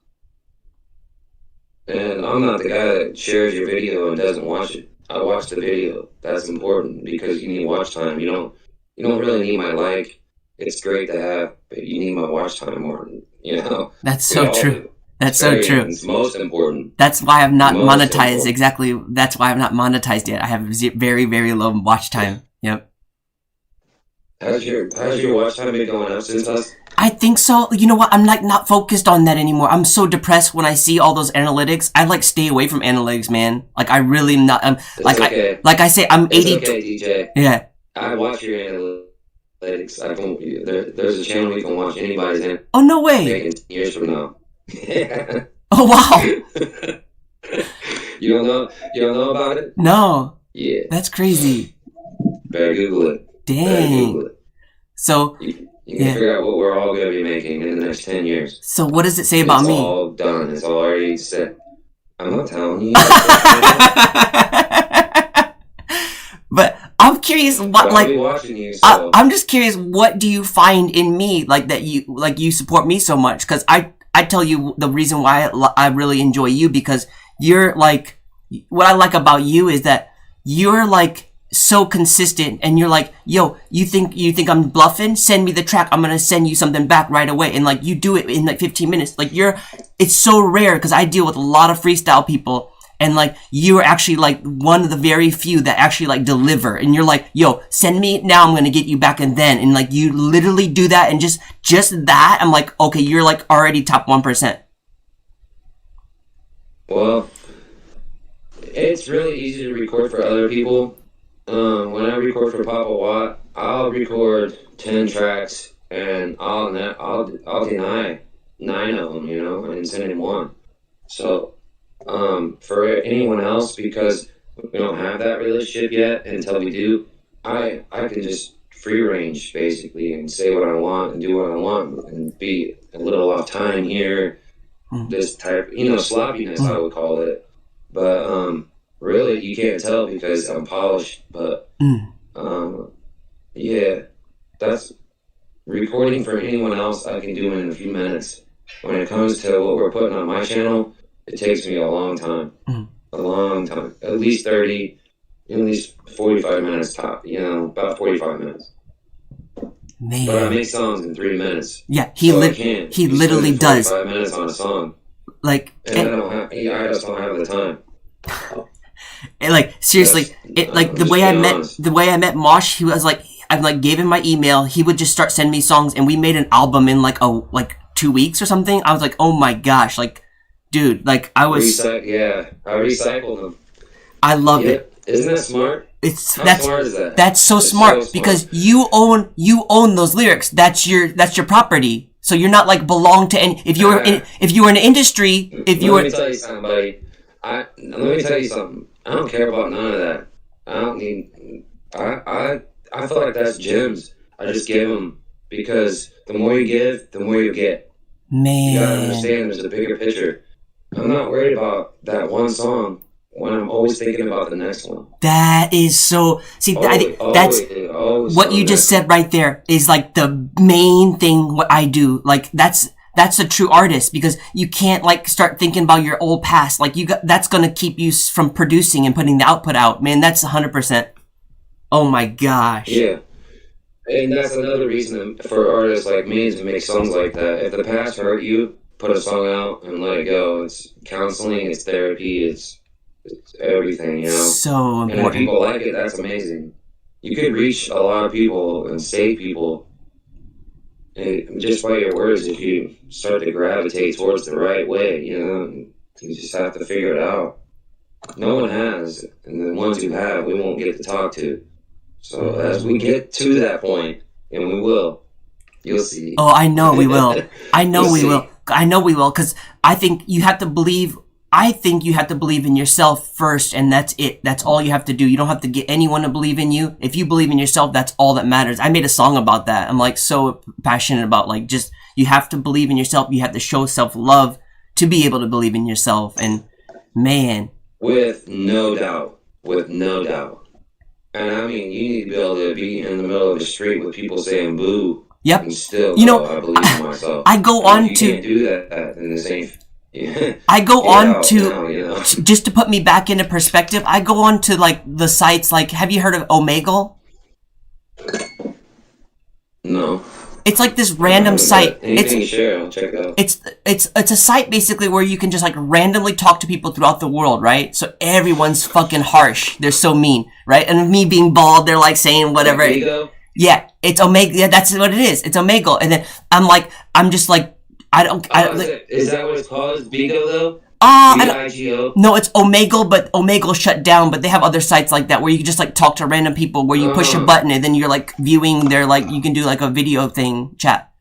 And I'm not the guy that shares your video and doesn't watch it. I watch the video. That's important because you need watch time. You don't really need my like. It's great to have, but you need my watch time more, you know. That's so true. That's so true. It's most important. That's why I'm not monetized. Exactly. That's why I'm not monetized yet. I have very, very low watch time. Yep. How's your watch time been going up since us? I think so. You know what? I'm like not focused on that anymore. I'm so depressed when I see all those analytics. I like stay away from analytics, man. Like I really am not. Okay. Like I say, I'm 80. It's okay, DJ. Yeah. I watch your analytics. There's a channel you can watch anybody's in. Oh no way! Years from now. Oh wow! You don't know about it? No. Yeah. That's crazy. Better Google it. Dang. Google it. So. You can figure out what we're all going to be making in the next 10 years. So what does it say about me? It's all done. It's all already set. I'm not telling you. But I'm curious what I'll be watching you, so. I'm just curious, what do you find in me like that you support me so much? Because I tell you the reason why I really enjoy you, because you're like, what I like about you is that you're like so consistent, and you're like, yo, you think I'm bluffing? Send me the track. I'm gonna send you something back right away, and like you do it in like 15 minutes. Like it's so rare because I deal with a lot of freestyle people, and like you're actually like one of the very few that actually like deliver. And you're like, yo, send me now. I'm gonna get you back, and then like you literally do that, and just that. I'm like, okay, you're like already top 1%. Well, it's really easy to record for other people. When I record for Papa Watt, I'll record 10 tracks and I'll deny 9 of them, you know, and send him 1. So, for anyone else, because we don't have that relationship yet, until we do, I can just free range basically and say what I want and do what I want and be a little off time here, this type, sloppiness I would call it, but really, you can't tell because I'm polished, but yeah, that's recording for anyone else I can do in a few minutes. When it comes to what we're putting on my channel, it takes me a long time. At least 30, at least 45 minutes top, about 45 minutes. Man. But I make songs in 3 minutes. Yeah, he literally does. 45 minutes on a song. Like, and I just don't have the time. Like seriously, the way I met Mosh, he was like, I like gave him my email. He would just start sending me songs, and we made an album in like 2 weeks or something. I was like, oh my gosh, like, dude, like I recycled them. I love it. Isn't that smart? How smart is that? That's so smart because you own those lyrics. That's your property. So you're not like belong to any. If you were in the industry, Let me tell you something, buddy. Let me tell you something. I don't care about none of that. I don't need. I feel like that's gems. I just give them because the more you give, the more you get. Man, you gotta understand. There's a bigger picture. I'm not worried about that one song when I'm always thinking about the next one. That is so. See, that's what you just said right there. Is like the main thing. What I do, like that's a true artist, because you can't like start thinking about your old past. Like that's gonna keep you from producing and putting the output out. Man, that's 100%. Oh my gosh. Yeah. And that's another reason for artists like me to make songs like that. If the past hurt you, put a song out and let it go. It's counseling, it's therapy, it's everything, So important. And if people like it, that's amazing. You could reach a lot of people and save people just by your words, if you start to gravitate towards the right way, you just have to figure it out. No one has, and the ones who have, we won't get to talk to. So as we get to that point, and we will, you'll see. Oh, I know we will. I know we will. I know we will, because I think you have to believe in yourself first, and that's it. That's all you have to do. You don't have to get anyone to believe in you. If you believe in yourself, that's all that matters. I made a song about that. I'm like so passionate about like just you have to believe in yourself. You have to show self-love to be able to believe in yourself. And man, with no doubt. And I mean, you need to be able to be in the middle of the street with people saying boo. Yep. And still, I believe in myself. I go on you to can't do that in the same. I go on to just to put me back into perspective. I go on to like the sites like, have you heard of Omegle? No. It's like this random site. Anything you share, I'll check it out. It's a site basically where you can just like randomly talk to people throughout the world, right? So everyone's fucking harsh. They're so mean, right? And me being bald, they're like saying whatever. Like yeah, it's Omegle. Yeah, that's what it is. It's Omegle. And then I'm just like, is that what it's called? Bigo though? B-I-G-O? No, it's Omegle, but Omegle shut down. But they have other sites like that where you can just like talk to random people, where you push a button and then you're like viewing their like you can do like a video thing chat.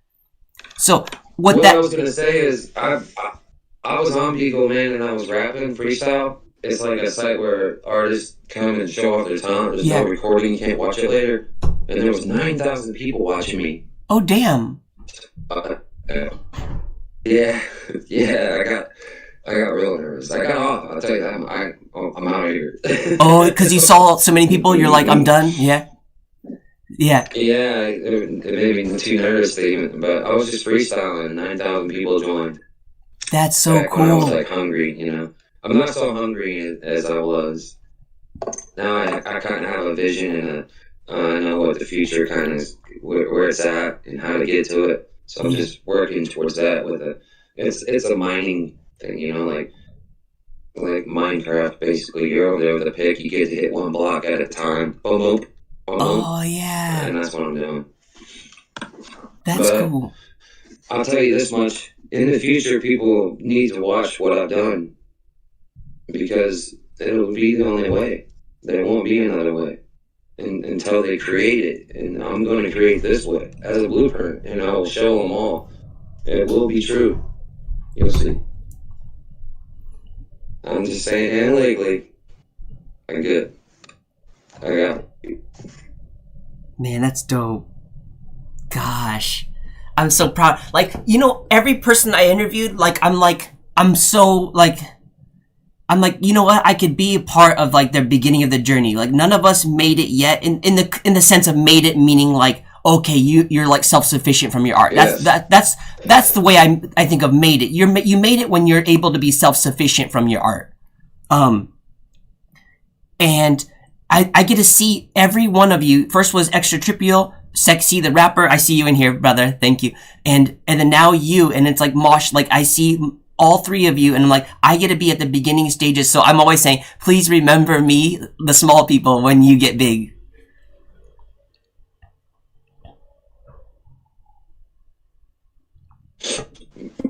So what I was gonna say is I was on Bigo, man, and I was rapping freestyle. It's like a site where artists come and show off their talent. There's no recording, you can't watch it later. And there was 9,000 people watching me. Oh damn. Yeah, I got real nervous. I got off. I'll tell you that. I'm out of here. Oh, because you saw so many people, you're like, I'm done. Yeah. Yeah, it made me too nervous to even. But I was just freestyling. 9,000 people joined. That's so cool. When I was like hungry, I'm not so hungry as I was. Now I kind of have a vision and I know what the future kind of is, where it's at and how to get to it. So I'm just working towards that it's a mining thing, like Minecraft. Basically, you're over there with a pick. You get to hit one block at a time. Boom, boom, boom. Oh yeah. And that's what I'm doing. That's cool. I'll tell you this much: in the future, people need to watch what I've done because it'll be the only way. There won't be another way until they create it. And I'm going to create this way as a blueprint, and I will show them all. It will be true. You'll see. I'm just saying, analytically, I'm good. I got it. Man, that's dope. Gosh. I'm so proud. Like, every person I interviewed, I'm like, you know what? I could be a part of like their beginning of the journey. Like none of us made it yet in the sense of made it, meaning like, okay, you're like self-sufficient from your art. Yes. That's the way I think of made it. You made it when you're able to be self-sufficient from your art. And I get to see every one of you. First was Extratripial, Sexy the rapper. I see you in here, brother. Thank you. And then now you, and it's like Mosh, like I see all three of you, and I'm like, I get to be at the beginning stages. So I'm always saying, please remember me, the small people, when you get big.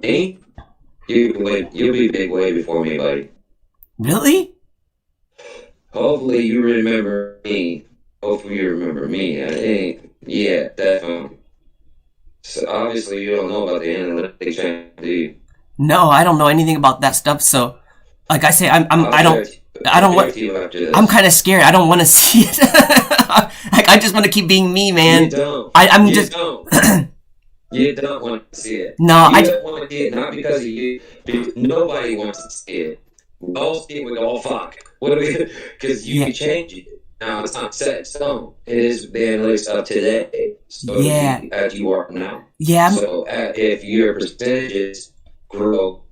Me? You'll be big way before me, buddy. Really? Hopefully you remember me. Yeah, definitely. So obviously you don't know about the analytics channel, do you? No, I don't know anything about that stuff. So, like I say, I don't want. I'm kind of scared. I don't want to see it. Like I just want to keep being me, man. You don't. I'm you just. Don't. You don't want to see it. No, I don't want to see it. Not because of you. Because nobody wants to see it. We all see it. We go, oh fuck. What do we? Because you can change it. Now it's not set in stone. It is the analytics of today. So as you are now. Yeah. So if your percentages grow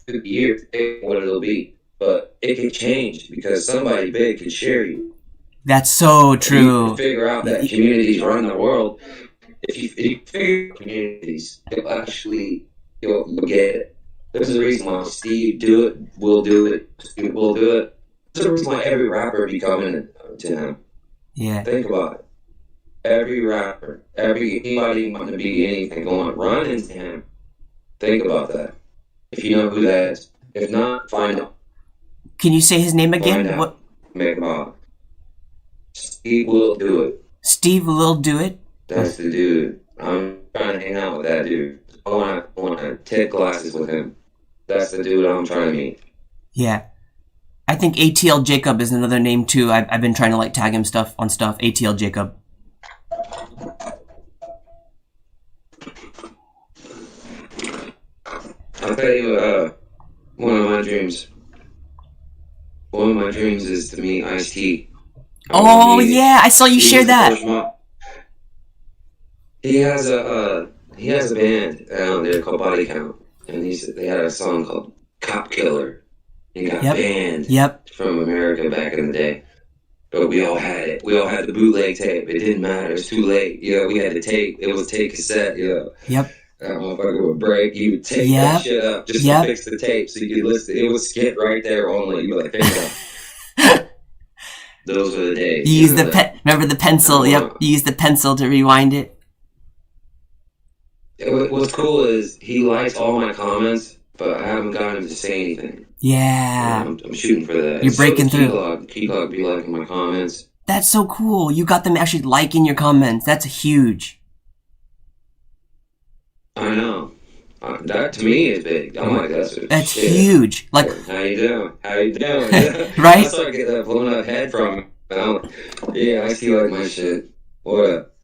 through the year, what it'll be, but it can change because somebody big can share you. That's so true. You can figure out that communities run the world. If you figure out communities, you'll get it. There's a reason why Steve will do it. There's a reason why every rapper be coming to him. Yeah. Think about it. Every rapper, anybody wanting to be anything, going run into him. Think about that. If you know who that is. If not, find out. Can you say his name again? Find out. What? Make him up. Steve will do it. Steve will do it. That's the dude. I'm trying to hang out with that dude. I want to take classes with him. That's the dude I'm trying to meet. Yeah. I think ATL Jacob is another name too. I've been trying to like tag him on stuff. ATL Jacob. I'll tell you, one of my dreams. One of my dreams is to meet Ice-T. Oh yeah, I saw you share that. He has a band down there called Body Count, and they had a song called Cop Killer. He got banned from America back in the day. But we all had it. We all had the bootleg tape. It didn't matter. It was too late. We had the tape. It was a tape cassette. Yep. That motherfucker would break. He would tape that shit up just to fix the tape so you could listen. It would skip right there only. You'd be like, bingo. Those were the days. You used remember the pencil? Yep. You used the pencil to rewind it. What's cool is he likes all my comments, but I haven't gotten him to say anything. Yeah. I'm shooting for that. You're breaking through. Key-Log be liking my comments. That's so cool. You got them actually liking your comments. That's huge. I know. That to me is big. I'm like, that's huge. Like, how you doing? How you doing? Right? That's where I get that blown up head from. Yeah, Ice-T like my shit. What up?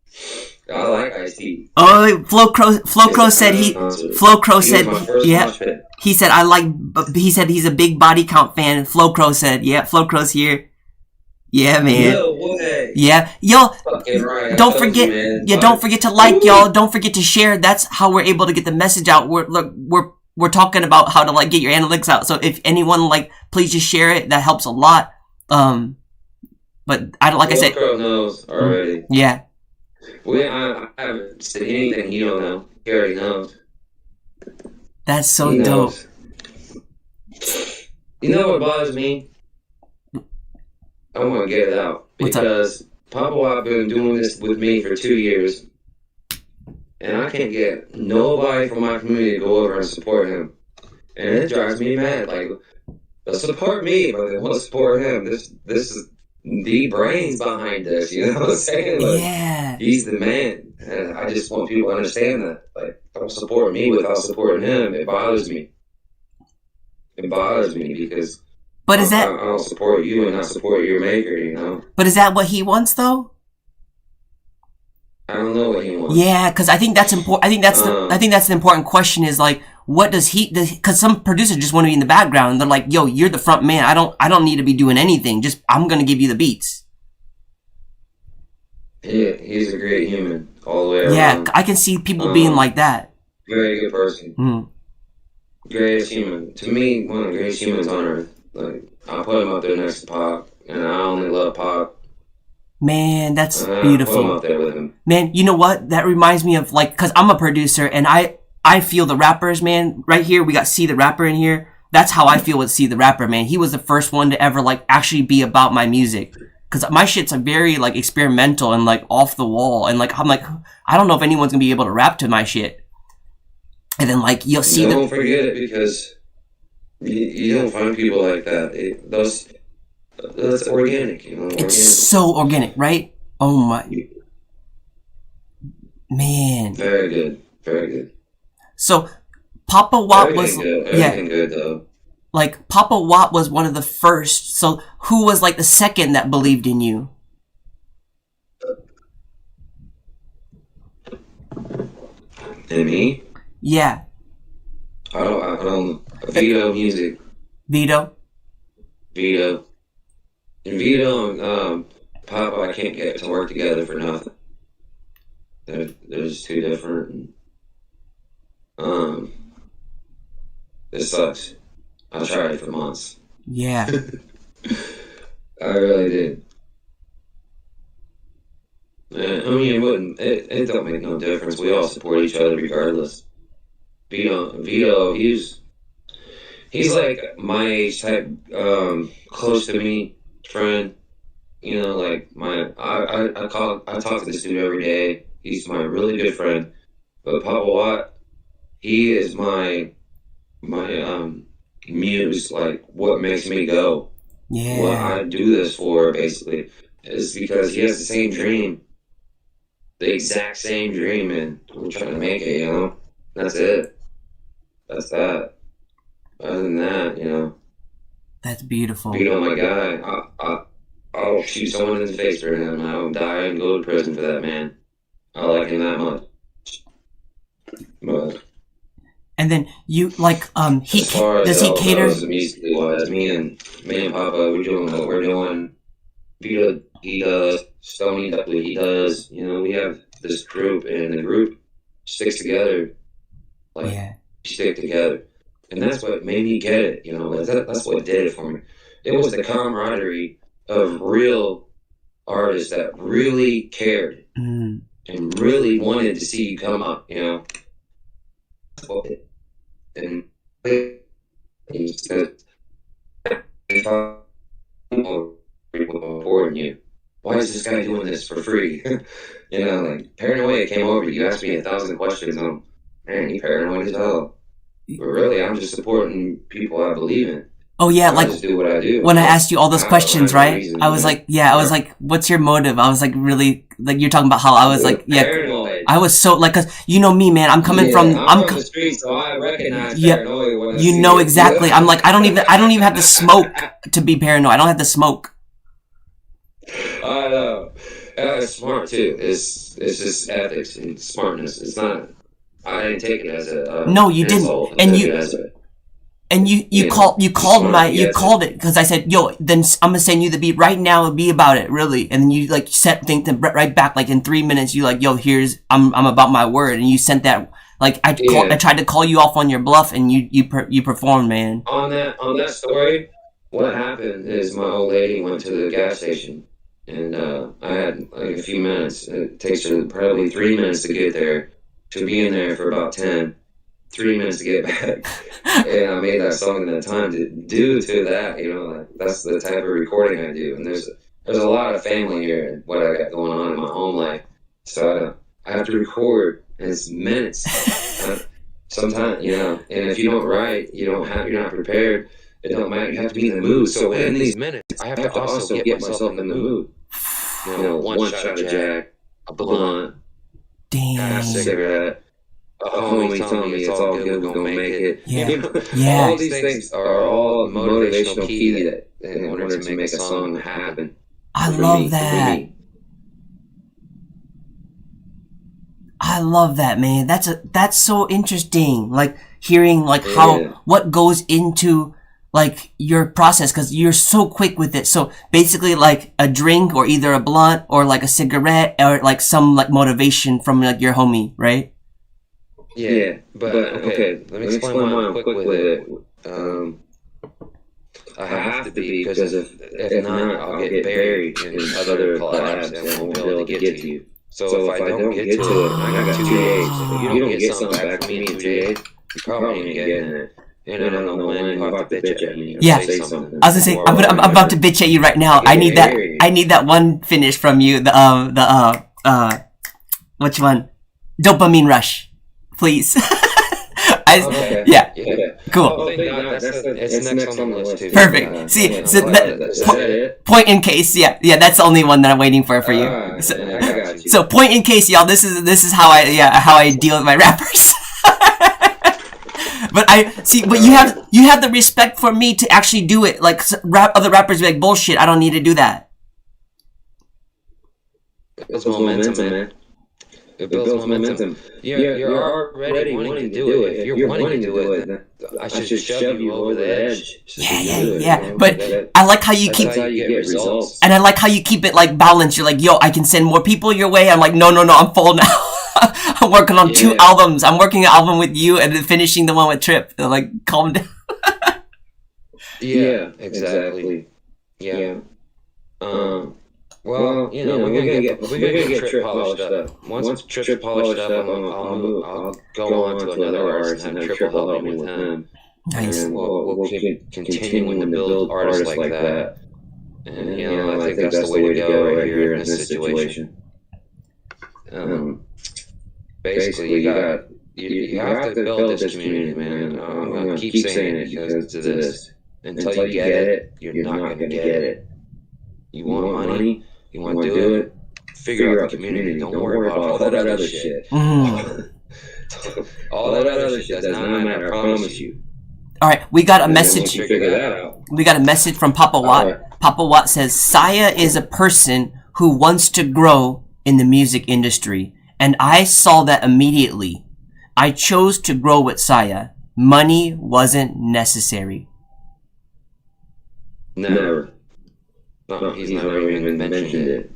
I like Ice-T. Oh, Flo Crow said yeah. He said he's a big Body Count fan. Flo Crow said, yeah, Flo Crow's here. Yeah, man. Yo, what? Yeah, yo. Right. Don't forget. Don't forget to like, y'all. Don't forget to share. That's how we're able to get the message out. We're talking about how to like get your analytics out. So if anyone please just share it. That helps a lot. But I said. Crow knows already. Yeah. I haven't said anything you don't know. He already knows. That's so dope. You know what bothers me? I want to get it out because Papa Wop been doing this with me for 2 years, and I can't get nobody from my community to go over and support him, and it drives me mad. Like, they'll support me, but they won't support him. This is the brains behind this. You know what I'm saying? Like, yeah. He's the man, and I just want people to understand that. Like, don't support me without supporting him. It bothers me. It bothers me because. But is that? I don't support you and I support your maker, you know. But is that what he wants, though? I don't know what he wants. Yeah, because I think that's important. I think that's the important question. Is like, what does he? Because some producers just want to be in the background. And they're like, "Yo, you're the front man. I don't need to be doing anything. Just I'm gonna give you the beats." Yeah, he's a great human all the way around. Yeah, I can see people being like that. Very good person. Mm. Greatest human. To me, one of the greatest humans on earth. Like, I put him up there next to Pop, and I only love Pop. Man, that's beautiful. I put him up there with him. Man, you know what? That reminds me of because I'm a producer, and I feel the rappers, man. Right here, we got C the Rapper in here. That's how I feel with C the Rapper, man. He was the first one to ever actually be about my music. Because my shit's very experimental and off the wall, and I'm I don't know if anyone's gonna be able to rap to my shit. And then you'll see Don't forget it because. You don't find people like that. That's organic, you know. It's so organic, right? Oh my, man. Very good, very good. So, Papa Wop was everything good though. Papa Wop was one of the first. So, who was the second that believed in you? And me? Yeah. I don't. Vito music. Vito. And Vito and Papa, I can't get to work together for nothing. They're just too different. It sucks. I tried for months. Yeah. I really did. I mean, it don't make no difference. We all support each other regardless. Vito, he's like my age type, close to me, friend. you know, like I talk to this dude every day. He's my really good friend. But Papa Watt, he is my muse, like what makes me go. Yeah. What I do this for, basically, is because he has the same dream, the exact same dream, and we're trying to make it. You know, that's it. That's that. Other than that, you know, That's beautiful. beat on my guy. I'll shoot someone in the face for him. I'll die and go to prison for that man. I like him that much. But And then you like he as far as does he cater? musically wise, me and Papa, we're doing what we're doing. Vito, he does. Stony, he does. You know, we have this group, and the group sticks together. Like, Yeah. we stick together. And that's what made me get it, you know. That's what did it for me. It was the camaraderie of real artists that really cared Mm. and really wanted to see you come up, you know. And he said, important you. Why is this guy doing this for free? You know, like, paranoia came over you. You asked me 1,000 questions on, man, you paranoid as hell. But really, I'm just supporting people I believe in. Oh yeah, I like just do what I do. when I asked you all those I questions, don't have a right? reason, I was you know? like, yeah, I was like, what's your motive? I was like, really, like you're talking about how I was like, yeah, Paranoid. I was so like, 'cause you know me, man. I'm coming Yeah, from, I'm from the streets, so I recognize Yeah, paranoia when I you see know it. exactly. I'm like, I don't even have to smoke to be paranoid. I don't have to smoke. I know. It's smart too. It's just ethics and smartness. It's not. I didn't take it as a No, you didn't. insult. And I took you- it as a, And you Yeah, called smart, you yes. called it because I said, yo, then I'm gonna send you the beat right now. Be about it, really. And then you like sent things right back, like in 3 minutes. You like, yo, here's I'm about my word, and you sent that. Like I tried to call you off on your bluff, and you performed, man. on that story. What happened is my old lady went to the gas station, and I had like a few minutes. It takes her probably 3 minutes to get there. To be in there for about 10. 3 minutes to get back. And I made that song in that time due to that, you know, like that's the type of recording I do. And there's a lot of family here and what I got going on in my home life. So I have to record, and it's minutes. Sometimes, you know, and if you don't write, you're not prepared. It don't matter. You have to be in the mood. So in these minutes, I have to also get myself in the mood. You know, one shot of Jack, a blunt, a Damn. cigarette. A homie telling me it's all good, we're gonna make it. Yeah. You know, Yeah. all these things are all motivational key that in order to make a song happen. I For love me, for that. me. I love that, man. That's so interesting. Like hearing like Yeah. how what goes into like your process, because you're so quick with it. So basically, like a drink or either a blunt or like a cigarette or like some like motivation from like your homie, right? Yeah, but okay, let me explain why I'm quick with it. I have to be, because if not, I'll get buried in other collabs and won't be able to get to you. So if I don't get to it, I got 2 days. If you don't get something back from me in 2 days, you probably ain't getting it. And I don't know when you have to bitch at me or Yeah. say something. I was gonna say I'm about to bitch at you right now. I need that one finish from you. Which one? Dopamine rush, please. Okay. Yeah. Cool. Oh, thank God. It's next on the list too. Perfect. See, so Is that it? point in case, yeah, that's the only one that I'm waiting for you. So, I got you. so point in case, y'all. This is how I deal with my rappers. But you have the respect for me to actually do it. Like other rappers be like, bullshit, I don't need to do that. It's momentum, man. It builds momentum. You're already wanting to do it. If you're wanting to do it, then I should shove you over the edge. Yeah. But I like how you keep, That's how you get results. and I like how you keep it like balanced. You're like, yo, I can send more people your way. I'm like, no, I'm full now. I'm working on 2 albums. I'm working an album with you and then finishing the one with Trip. They're like, calm down. Yeah, exactly. Yeah. Well, you know, we're gonna get Trip polished up. Once Trip's polished up, I'll go on to another artist and have Trip help me with him. Nice. And we'll keep continuing to build artists like that. And I think that's the way to go right here in this situation. Basically, you have to build this community, man. I'm gonna keep saying it because of this. Until you get it, you're not gonna get it. You want money, you want to do it, figure out the community. Don't worry about all that other shit. All that other shit does not matter, I promise you. Alright, we got a message. Figure that out. We got a message from Papa Watt. Right. Papa Watt says, Sya is a person who wants to grow in the music industry. And I saw that immediately. I chose to grow with Sya. Money wasn't necessary. Never. No, he's never even mentioned it.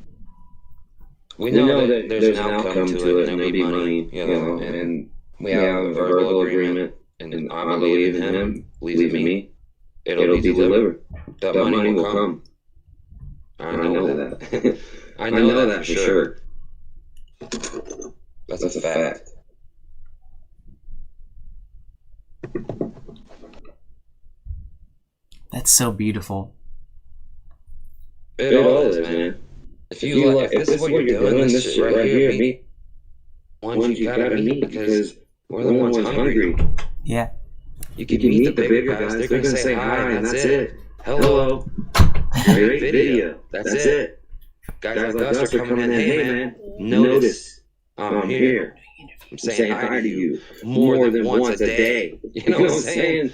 We know that there's an outcome to it, and there'll be money, and we have a verbal agreement, and I believe in him, believe in me, it'll be delivered. That money will come. I know that. I know that for sure. That's a fact. That's so beautiful. It all is, man. If this is what you're doing, this shit right here, me, ones you gotta meet because we're the ones hungry. Yeah. You can meet the bigger guys, they're gonna say hi, and that's it. Hello. Great video. That's it. Guys like us are coming in, hey man, notice I'm here. I'm saying hi to you more than once a day. You know what I'm saying?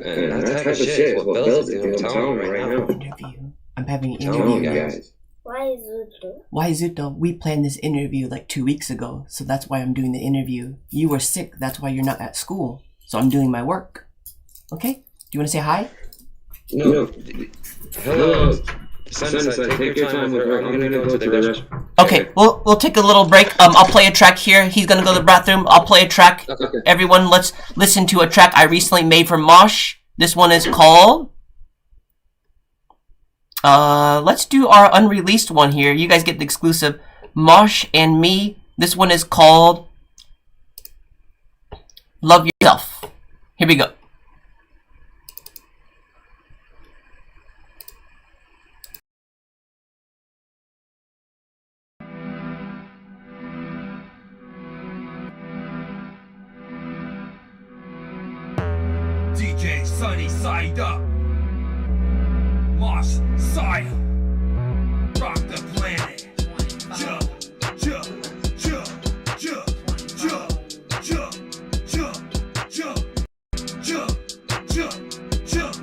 And that type of shit is what builds it. I'm telling you right now. Interview. I'm having an Tell interview. guys. Why is it? We planned this interview like 2 weeks ago, so that's why I'm doing the interview. You were sick, that's why you're not at school. So I'm doing my work. Okay? Do you want to say hi? No. Hello. Sunnyside, take your time with her. I'm gonna go to the restroom. Okay, we'll take a little break. I'll play a track here. He's gonna go to the bathroom. I'll play a track. Okay. Everyone, let's listen to a track I recently made for Mosh. This one is called... let's do our unreleased one here. You guys get the exclusive. Mosh and me. This one is called... Love Yourself. Here we go. djsunnysideup. Mosh Sya. Rock the planet. Jump, jump, jump, jump, jump, jump, jump, jump, jump, jump, jump,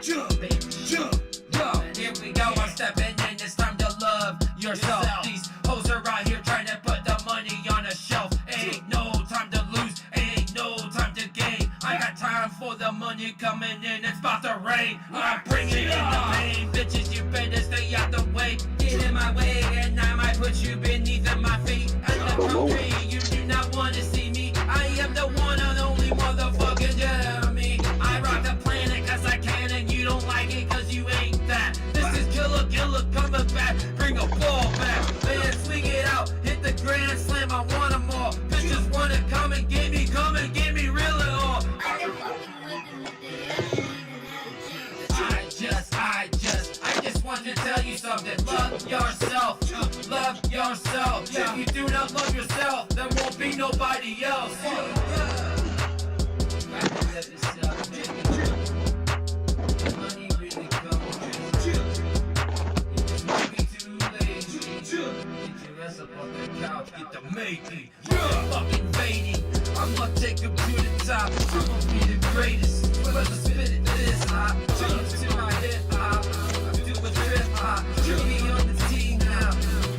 jump, jump. Yo, here we go, I'm stepping in, it's time to love yourself. These hoes are out here trying to put the money on a shelf. Ain't no time to lose, ain't no time to gain. I got time for the money coming in, it's about to rain. I'm bringing in the pain, bitches, you better stay out the way. Get in my way, and I might put you beneath my feet. And the country, you do not want to see me. I am the one and only motherfucking Jeremy. I rock the planet cause I can, and you don't like it cause you ain't that. This is Killer coming back, bring a ball back. Man, swing it out, hit the grand slam, I want them all. Bitches wanna come and get me real and all. I just want to tell you something. Love yourself. Love yourself. If you do not love yourself, there won't be nobody else. Money really comes. Don't be too lazy. Get your ass up on the couch. Get the making. Fucking fading. I'm gonna take him to the top. I'm gonna be the greatest. Whether spit it this high, change to my hip hop. Do a trip hop. Me on the team now.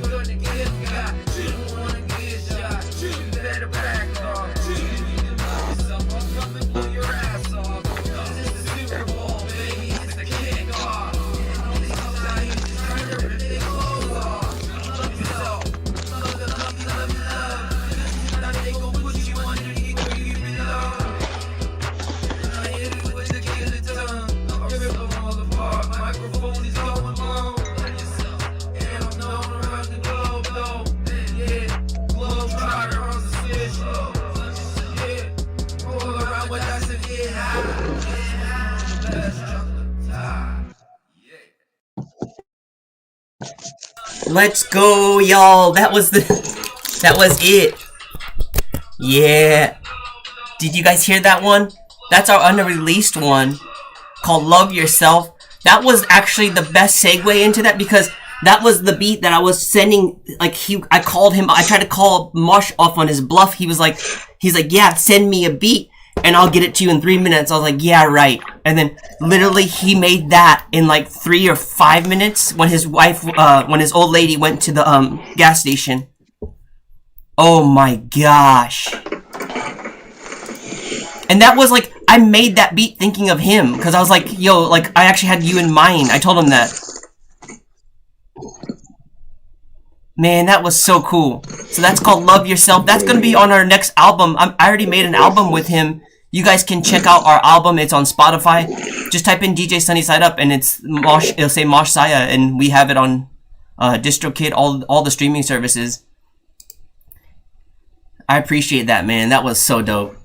We're gonna get got. You don't wanna get shot. You better back off. You can love yourself. I'll come and blow your ass off. Let's go, y'all. That was it. Yeah. Did you guys hear that one? That's our unreleased one called Love Yourself. That was actually the best segue into that because that was the beat that I was sending. Like I called him. I tried to call Mosh off on his bluff. He's like, yeah, send me a beat and I'll get it to you in 3 minutes. I was like, yeah, right. And then literally he made that in like 3 or 5 minutes when his wife, when his old lady went to the gas station. Oh my gosh. And that was like, I made that beat thinking of him because I was like, yo, like I actually had you in mind. I told him that. Man, that was so cool. So that's called Love Yourself. That's going to be on our next album. I already made an album with him. You guys can check out our album. It's on Spotify. Just type in DJ SunnySideUp and it's Mosh. It'll say Mosh Sya, and we have it on DistroKid, all the streaming services. I appreciate that, man. That was so dope.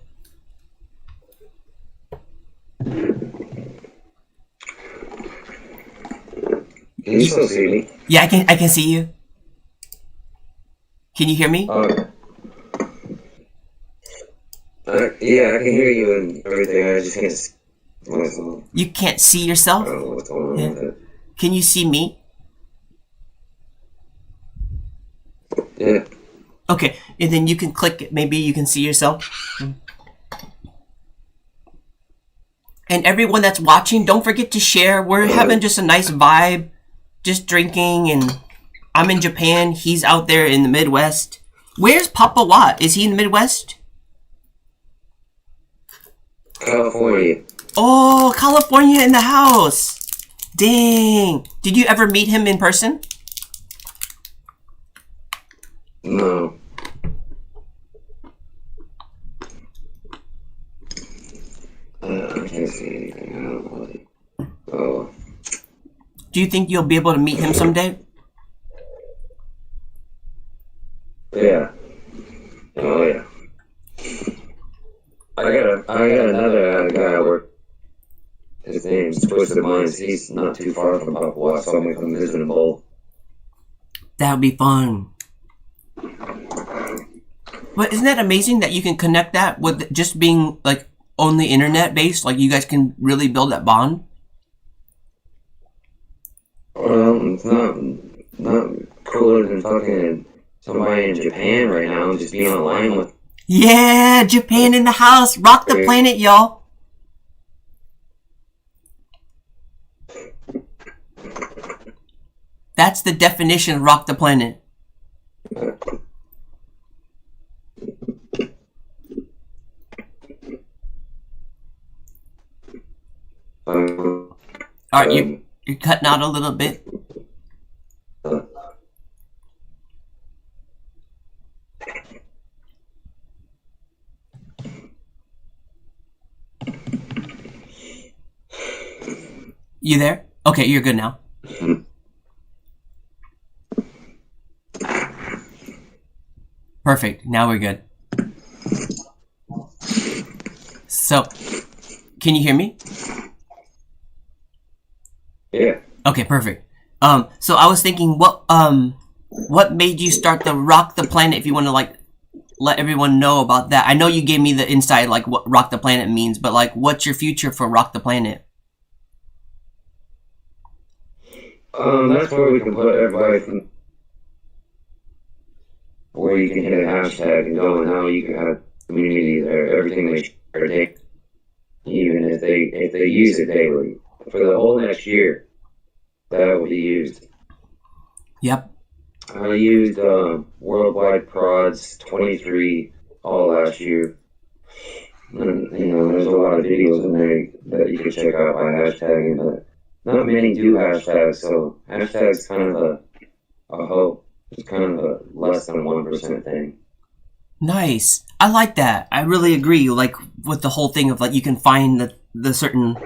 Can you still see me? Yeah, I can see you. Can you hear me? Yeah, I can hear you and everything. I just can't see myself. You can't see yourself? I don't know what's going on with it. Can you see me? Yeah. Okay, and then you can click it. Maybe you can see yourself. And everyone that's watching, don't forget to share. We're having just a nice vibe. Just drinking, and I'm in Japan. He's out there in the Midwest. Where's Papa Watt? Is he in the Midwest? California. Oh, California in the house. Dang. Did you ever meet him in person? No. I can't see anything. I don't know. Oh. Do you think you'll be able to meet him someday? Yeah. Oh yeah. I got another guy I work. His name's Twisted Minds. He's not too far from Papua, so I'm gonna come visit them both. That would be fun. But isn't that amazing that you can connect that with just being like on the internet based? Like you guys can really build that bond? Well, it's not cooler than fucking somebody in Japan right now and just being online with. Yeah, Japan in the house. Rock the planet, y'all. That's the definition of rock the planet. Alright, you're cutting out a little bit. You there? Okay, you're good now. Perfect. Now we're good. So, can you hear me? Yeah. Okay, perfect. So I was thinking, what made you start the Rock the Planet? If you want to like let everyone know about that. I know you gave me the insight, like what Rock the Planet means, but like, what's your future for Rock the Planet? That's where we can put everybody from, where you can hit a hashtag and go, and how you can have community there. Everything they share, even if they use it daily for the whole next year, that will be used. Yep. I used Worldwide Prods 23 all last year. And, there's a lot of videos in there that you can check out by hashtagging, but not many do hashtags, so hashtags kind of a hope. It's kind of a less than 1% thing. Nice. I like that. I really agree. Like with the whole thing of like you can find the certain,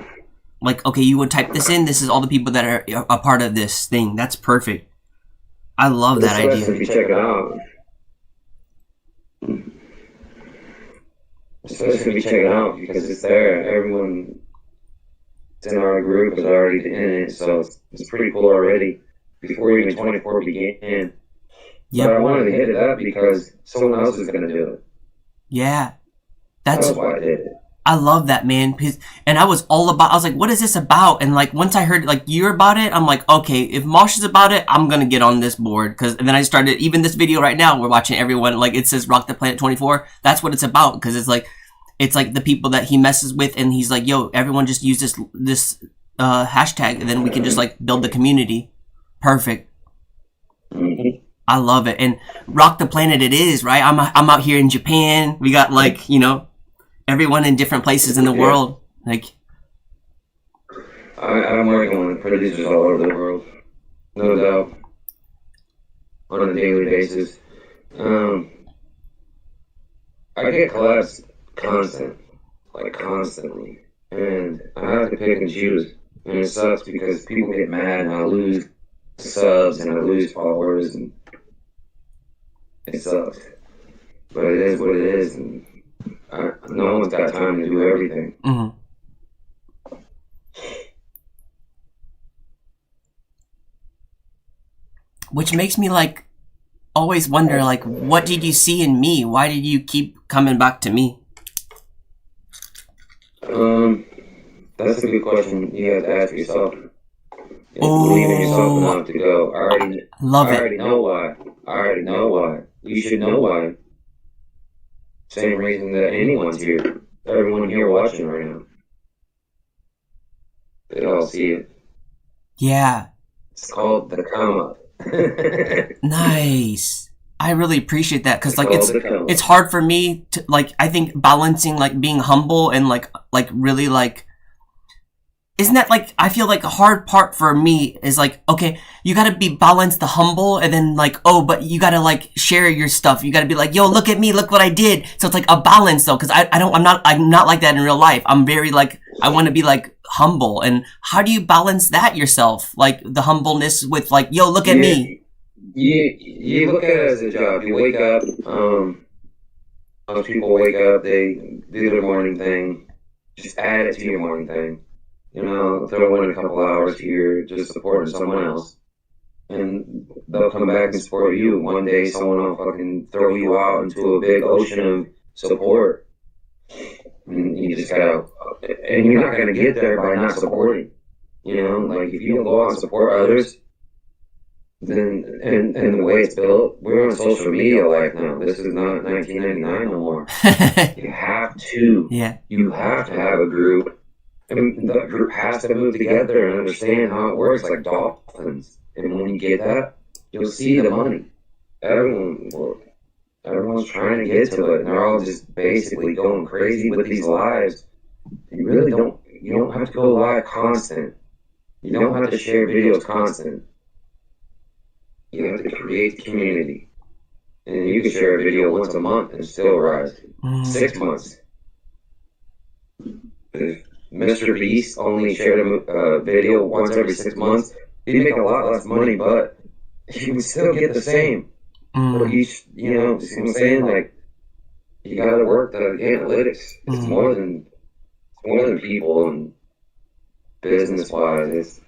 like, okay, you would type this in. This is all the people that are a part of this thing. That's perfect. I love that idea. If you check it out, especially if you check it out because it's there. Everyone in our group is already in it, so it's pretty cool already. before even 24 began. Yep. But I wanted to hit it up because someone else is going to do it. Yeah. That's why I did it. I love that, man. And I was like, what is this about? And like, once I heard like you're about it, I'm like, okay, if Mosh is about it, I'm gonna get on this board. And then I started, even this video right now, we're watching everyone, like it says Rock the Planet 24. That's what it's about. Cause it's like the people that he messes with, and he's like, yo, everyone just use this hashtag, and then we can just like build the community. Perfect. Mm-hmm. I love it. And Rock the Planet it is, right? I'm out here in Japan. We got like, you know, everyone in different places in the world. Like, I'm working with producers all over the world, no doubt, on a daily basis. I get collabs constantly, and I have to pick and choose, and it sucks because people get mad and I lose subs and I lose followers, and it sucks, but it is what it is, and no one's got time to do everything. Mm-hmm. Which makes me like always wonder, like, what did you see in me? Why did you keep coming back to me? That's a good question. You have to ask yourself. Believe in yourself enough to go. I already know why. You should know why. Same reason that anyone's here. Everyone here watching right now. They all see it. Yeah. It's called the come up. Nice. I really appreciate that, because like it's hard for me to, like, I think balancing like being humble and like really like, isn't that like, I feel like a hard part for me is like, okay, you gotta be balanced, the humble, and then like, oh, but you gotta like share your stuff. You gotta be like, yo, look at me, look what I did. So it's like a balance though, because I'm not like that in real life. I'm very like, I want to be like humble. And how do you balance that yourself? Like the humbleness with like, yo, look at me. You look at it as a job. You wake up, most people wake up, they do their morning thing, just add it to your morning thing. You know, throw in a couple hours here, just supporting someone else. And they'll come back and support you. One day someone will fucking throw you out into a big ocean of support. And you just gotta, and you're not gonna get there by not supporting. You know, like if you don't go out and support others, then, and the way it's built, we're on social media life now. This is not 1999 no more. You have to. Yeah. You have to have a group. And the group has to move together and understand how it works, like dolphins. And when you get that, you'll see the money. Everyone's trying to get to it, and they're all just basically going crazy with these lives. You really don't. You don't have to go live constant. You don't have to share videos constant. You have to create the community, and you can share a video once a month and still rise. 6 months. If Mr. Beast only shared a video once every 6 months, he'd make a lot less money, but he would still get the same. For each, you know, see what I'm saying? Like, you gotta work the analytics. It's more than people, and business-wise, it's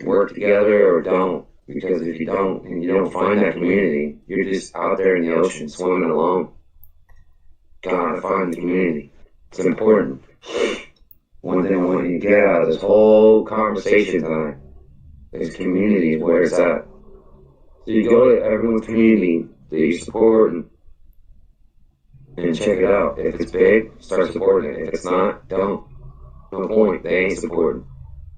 work together or don't. Because if you don't, and you don't find that community, you're just out there in the ocean swimming alone. Gotta find the community. It's important. One thing I want you to get out of this whole conversation tonight is community is where it's at. So you go to everyone's community that you support and check it out. If it's big, start supporting it. If it's not, don't. No point. They ain't supporting.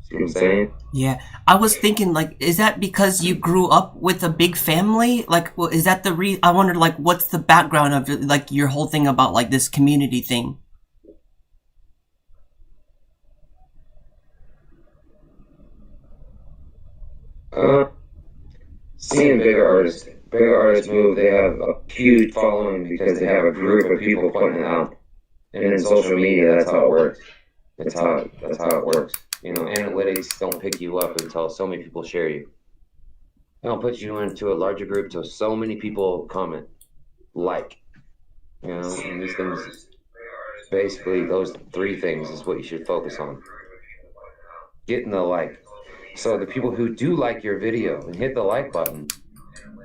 See what I'm saying? Yeah. I was thinking, like, is that because you grew up with a big family? Like, well, is that the I wondered, like, what's the background of, like, your whole thing about, like, this community thing? Seeing bigger artists move, they have a huge following because they have a group of people putting it out. And in social media, that's how it works. That's how it works. You know, analytics don't pick you up until so many people share you. They don't put you into a larger group until so many people comment, like. You know, and these things, basically, those three things is what you should focus on. Getting the like. So the people who do like your video and hit the like button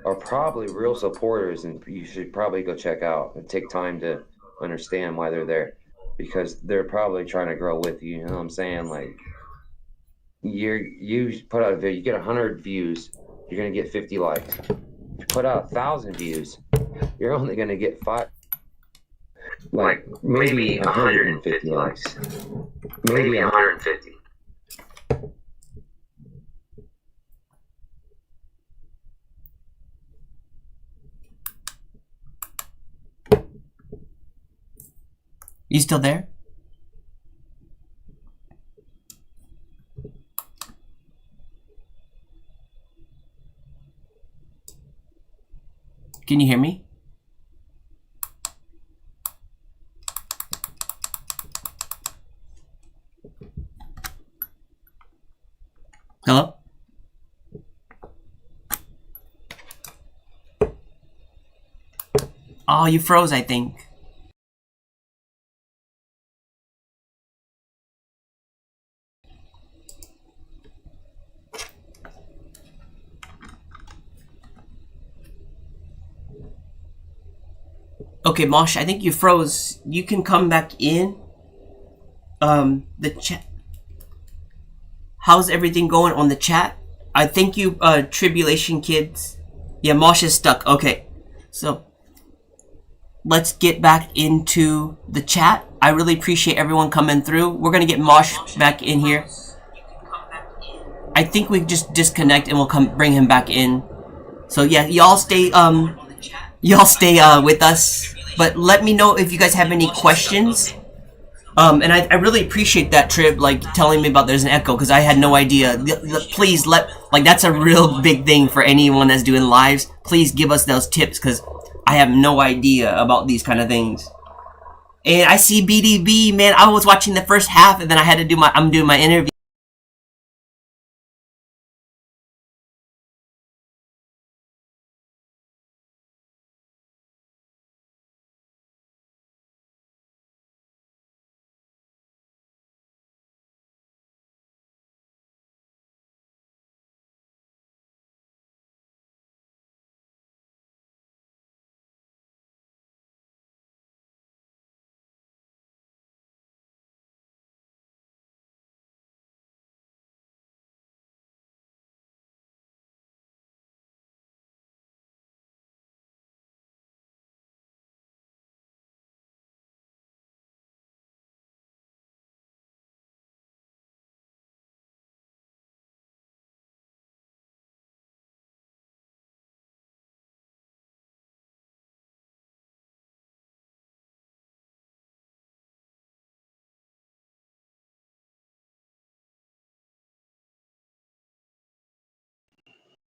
are probably real supporters, and you should probably go check out and take time to understand why they're there, because they're probably trying to grow with you. You know what I'm saying? Like, you put out a video, you get 100 views, you're gonna get 50 likes. If you put out 1,000 views, you're only gonna get maybe 150 likes, maybe 150. You still there? Can you hear me? Hello? Oh, you froze, I think. Okay, Mosh, I think you froze. You can come back in. The chat. How's everything going on the chat? I thank you, Tribulation Kids. Yeah, Mosh is stuck. Okay, so let's get back into the chat. I really appreciate everyone coming through. We're gonna get Mosh back in here. I think we just disconnect and we'll bring him back in. So yeah, y'all stay with us. But let me know if you guys have any questions. And I really appreciate that, Trib, like telling me about there's an echo, because I had no idea. Please that's a real big thing for anyone that's doing lives. Please give us those tips, because I have no idea about these kind of things. And I see BDB, man. I was watching the first half, and then I had to I'm doing my interview.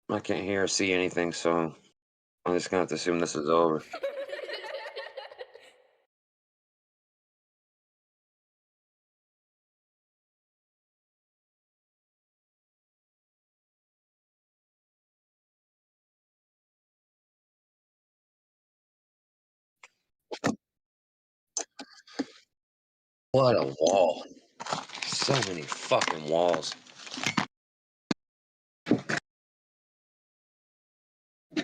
I can't hear or see anything, so I'm just gonna have to assume this is over. What a wall. So many fucking walls. I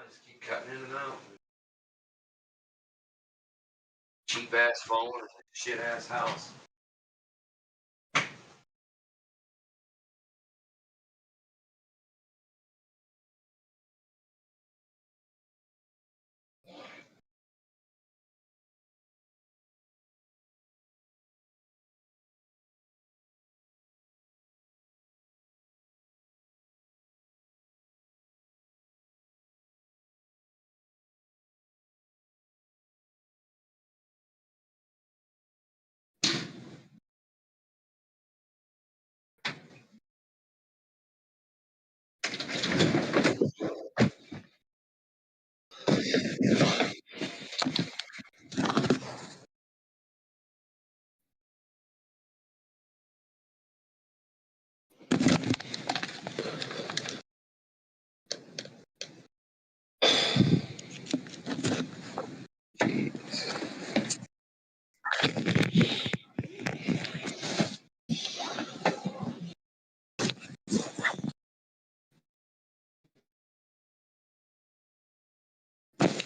just keep cutting in and out. Cheap ass phone, shit ass house.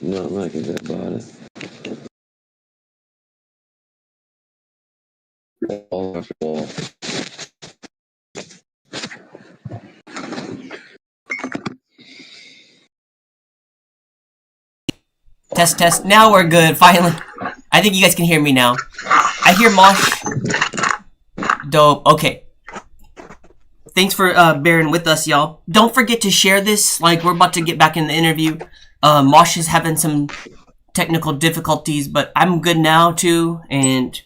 Nothing I can do about it. All after all. Test, test. Now we're good, finally. I think you guys can hear me now. I hear Mosh. Dope. Okay. Thanks for bearing with us, y'all. Don't forget to share this. Like, we're about to get back in the interview. Mosh is having some technical difficulties, but I'm good now, too. And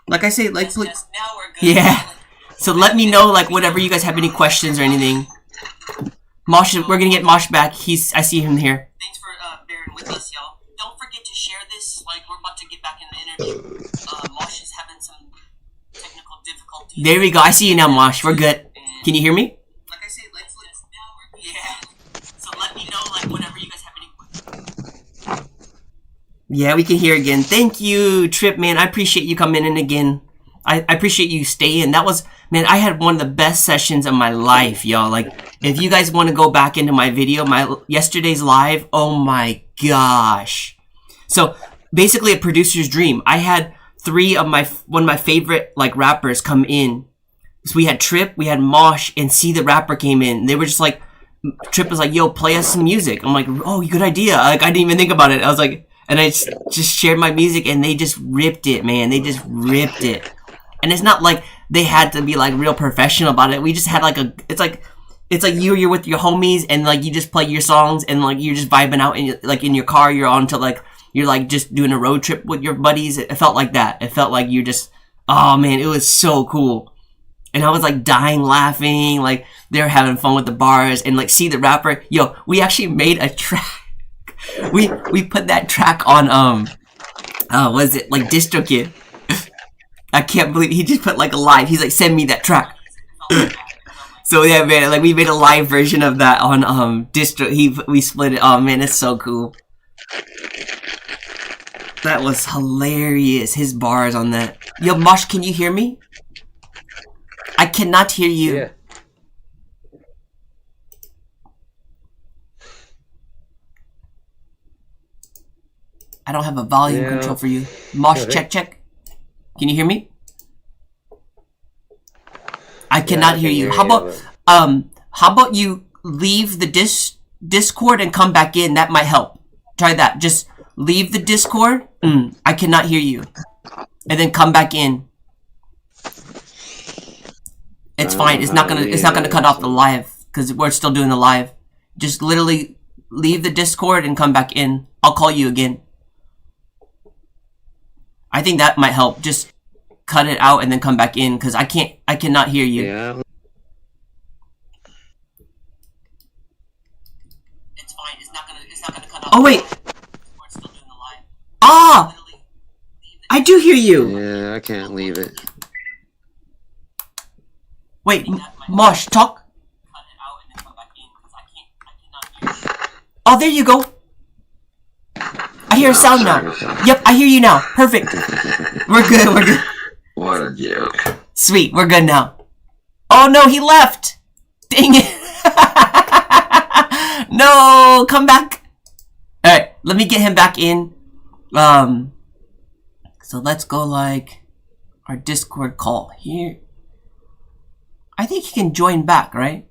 like I say, like, Test, now we're good. yeah. So let me know, like, whatever you guys have any questions or anything. Mosh, we're gonna get Mosh back. I see him here. Thanks for bearing with us, y'all. Don't forget to share this. Like, we're about to get back in the interview. Mosh is having some technical difficulties. There we go. I see you now, Mosh. We're good. Can you hear me? Like I say, let's now we're good. Yeah. So let me know, like, whenever you guys have any questions. Yeah, we can hear again. Thank you, Trip, man. I appreciate you coming in again. I appreciate you staying. That was, man, I had one of the best sessions of my life, y'all. Like, if you guys want to go back into my video, my yesterday's live, oh my gosh. So, basically a producer's dream. I had one of my favorite, like, rappers come in. So we had Trip, we had Mosh, and C the Rapper came in. They were just like, Trip was like, yo, play us some music. I'm like, oh, good idea. Like, I didn't even think about it. I was like, and I just shared my music, and they just ripped it, man. They just ripped it. And it's not like they had to be like real professional about it. We just had like it's like you're with your homies, and like you just play your songs, and like you're just vibing out, and like in your car, you're on to like, you're like just doing a road trip with your buddies. It felt like that. It felt like you're just, oh man, it was so cool. And I was like dying laughing, like they were having fun with the bars, and like C the Rapper, yo, we actually made a track. We put that track on what is it, like DistroKid. I can't believe he just put like a live. He's like, send me that track. So yeah, man, like we made a live version of that on distro. We split it. Oh man, it's so cool. That was hilarious. His bars on that. Yo, Mosh, can you hear me? I cannot hear you. Yeah. I don't have a volume control for you. Mosh, check. Can you hear me? I cannot hear you. How about you leave the Discord and come back in? That might help. Try that. Just leave the Discord. I cannot hear you. And then come back in. It's fine. It's not gonna cut off the live because we're still doing the live. Just literally leave the Discord and come back in. I'll call you again. I think that might help. Just cut it out and then come back in because I cannot hear you. Yeah. It's fine. It's not gonna cut off. Oh wait. We're still doing the live. Ah! I do hear you. Yeah, I can't leave it. Wait, Mosh, talk. Cut it out and then come back in because I cannot hear you. Oh, there you go. I hear a sound now. Yep, I hear you now. Perfect. We're good. What a joke. Sweet, we're good now. Oh no, he left. Dang it. No, come back. Alright, let me get him back in. So let's go like our Discord call here. I think he can join back, right?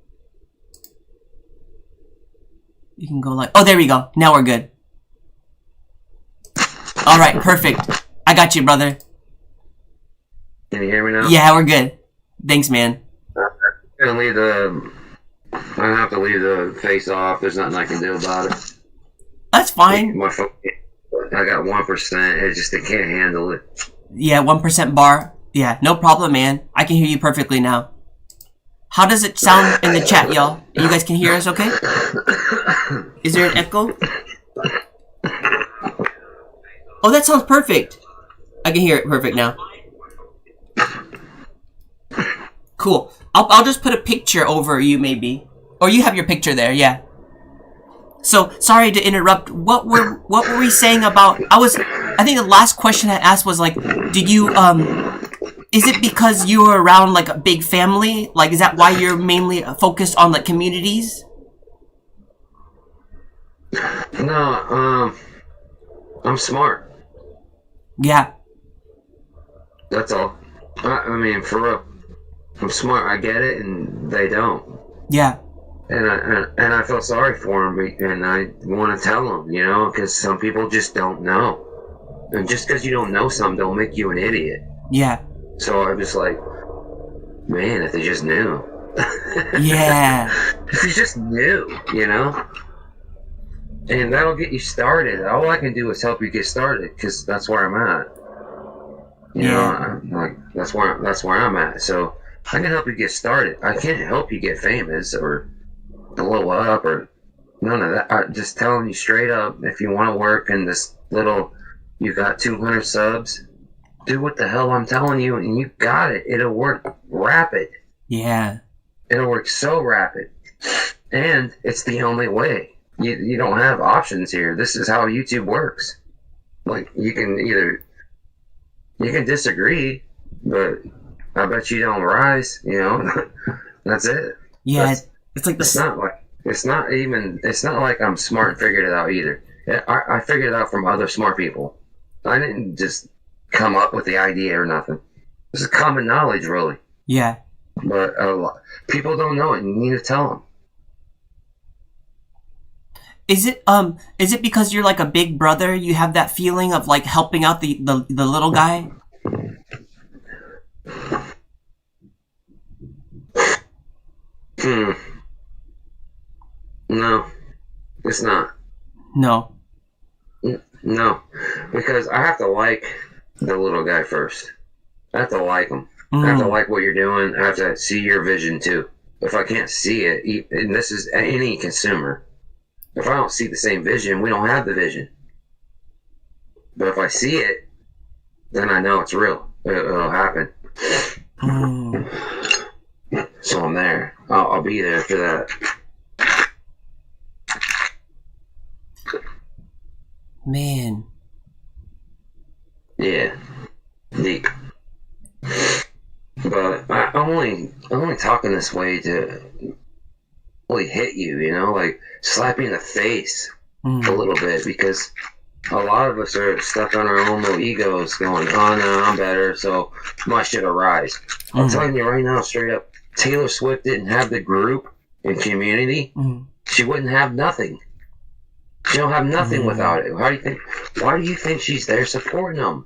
You can go like, oh, there we go. Now we're good. All right, perfect. I got you, brother. Can you hear me now? Yeah, we're good. Thanks, man. I'm gonna have to leave the face off. There's nothing I can do about it. That's fine. My phone, I got 1%. It can't handle it. Yeah, 1% bar. Yeah, no problem, man. I can hear you perfectly now. How does it sound in the chat, y'all? You guys can hear us okay? Is there an echo? Oh, that sounds perfect. I can hear it perfect now. Cool. I'll just put a picture over you, maybe. Or you have your picture there, yeah. So, sorry to interrupt. What were we saying about... I think the last question I asked was, like, did you, is it because you were around, like, a big family? Like, is that why you're mainly focused on, like, communities? No, I'm smart. Yeah. That's all. I mean, for real. I'm smart. I get it, and they don't. Yeah. And I feel sorry for them, and I want to tell them, you know, because some people just don't know. And just because you don't know something, don't make you an idiot. Yeah. So I'm just like, man, if they just knew. Yeah. If you just knew, you know? And that'll get you started. All I can do is help you get started, because that's where I'm at. You know, I'm like that's where I'm at. So I can help you get started. I can't help you get famous or blow up or none of that. I'm just telling you straight up, if you want to work in this little, you got 200 subs, do what the hell I'm telling you, and you got it. It'll work rapid. Yeah. It'll work so rapid. And it's the only way. You don't have options here. This is how YouTube works. Like, you can disagree, but I bet you don't rise, you know? That's it. Yeah, it's like it's not like I'm smart and figured it out either. I figured it out from other smart people. I didn't just come up with the idea or nothing. This is common knowledge, really. Yeah. But people don't know it, and you need to tell them. Is it because you're like a big brother? You have that feeling of like helping out the little guy? No, it's not. No. No, because I have to like the little guy first. I have to like him. I have to like what you're doing. I have to see your vision too. If I can't see it, and this is any consumer, if I don't see the same vision, we don't have the vision. But if I see it, then I know it's real. It'll happen. So I'm there. I'll be there for that. Man. Yeah. Deep. But I'm only talking this way to really hit you, you know, like slap you in the face a little bit, because a lot of us are stuck on our own little egos going, oh no, I'm better, so my shit will rise. I'm telling you right now, straight up, Taylor Swift didn't have the group and community, she wouldn't have nothing. She don't have nothing without it. Why do you think she's there supporting them?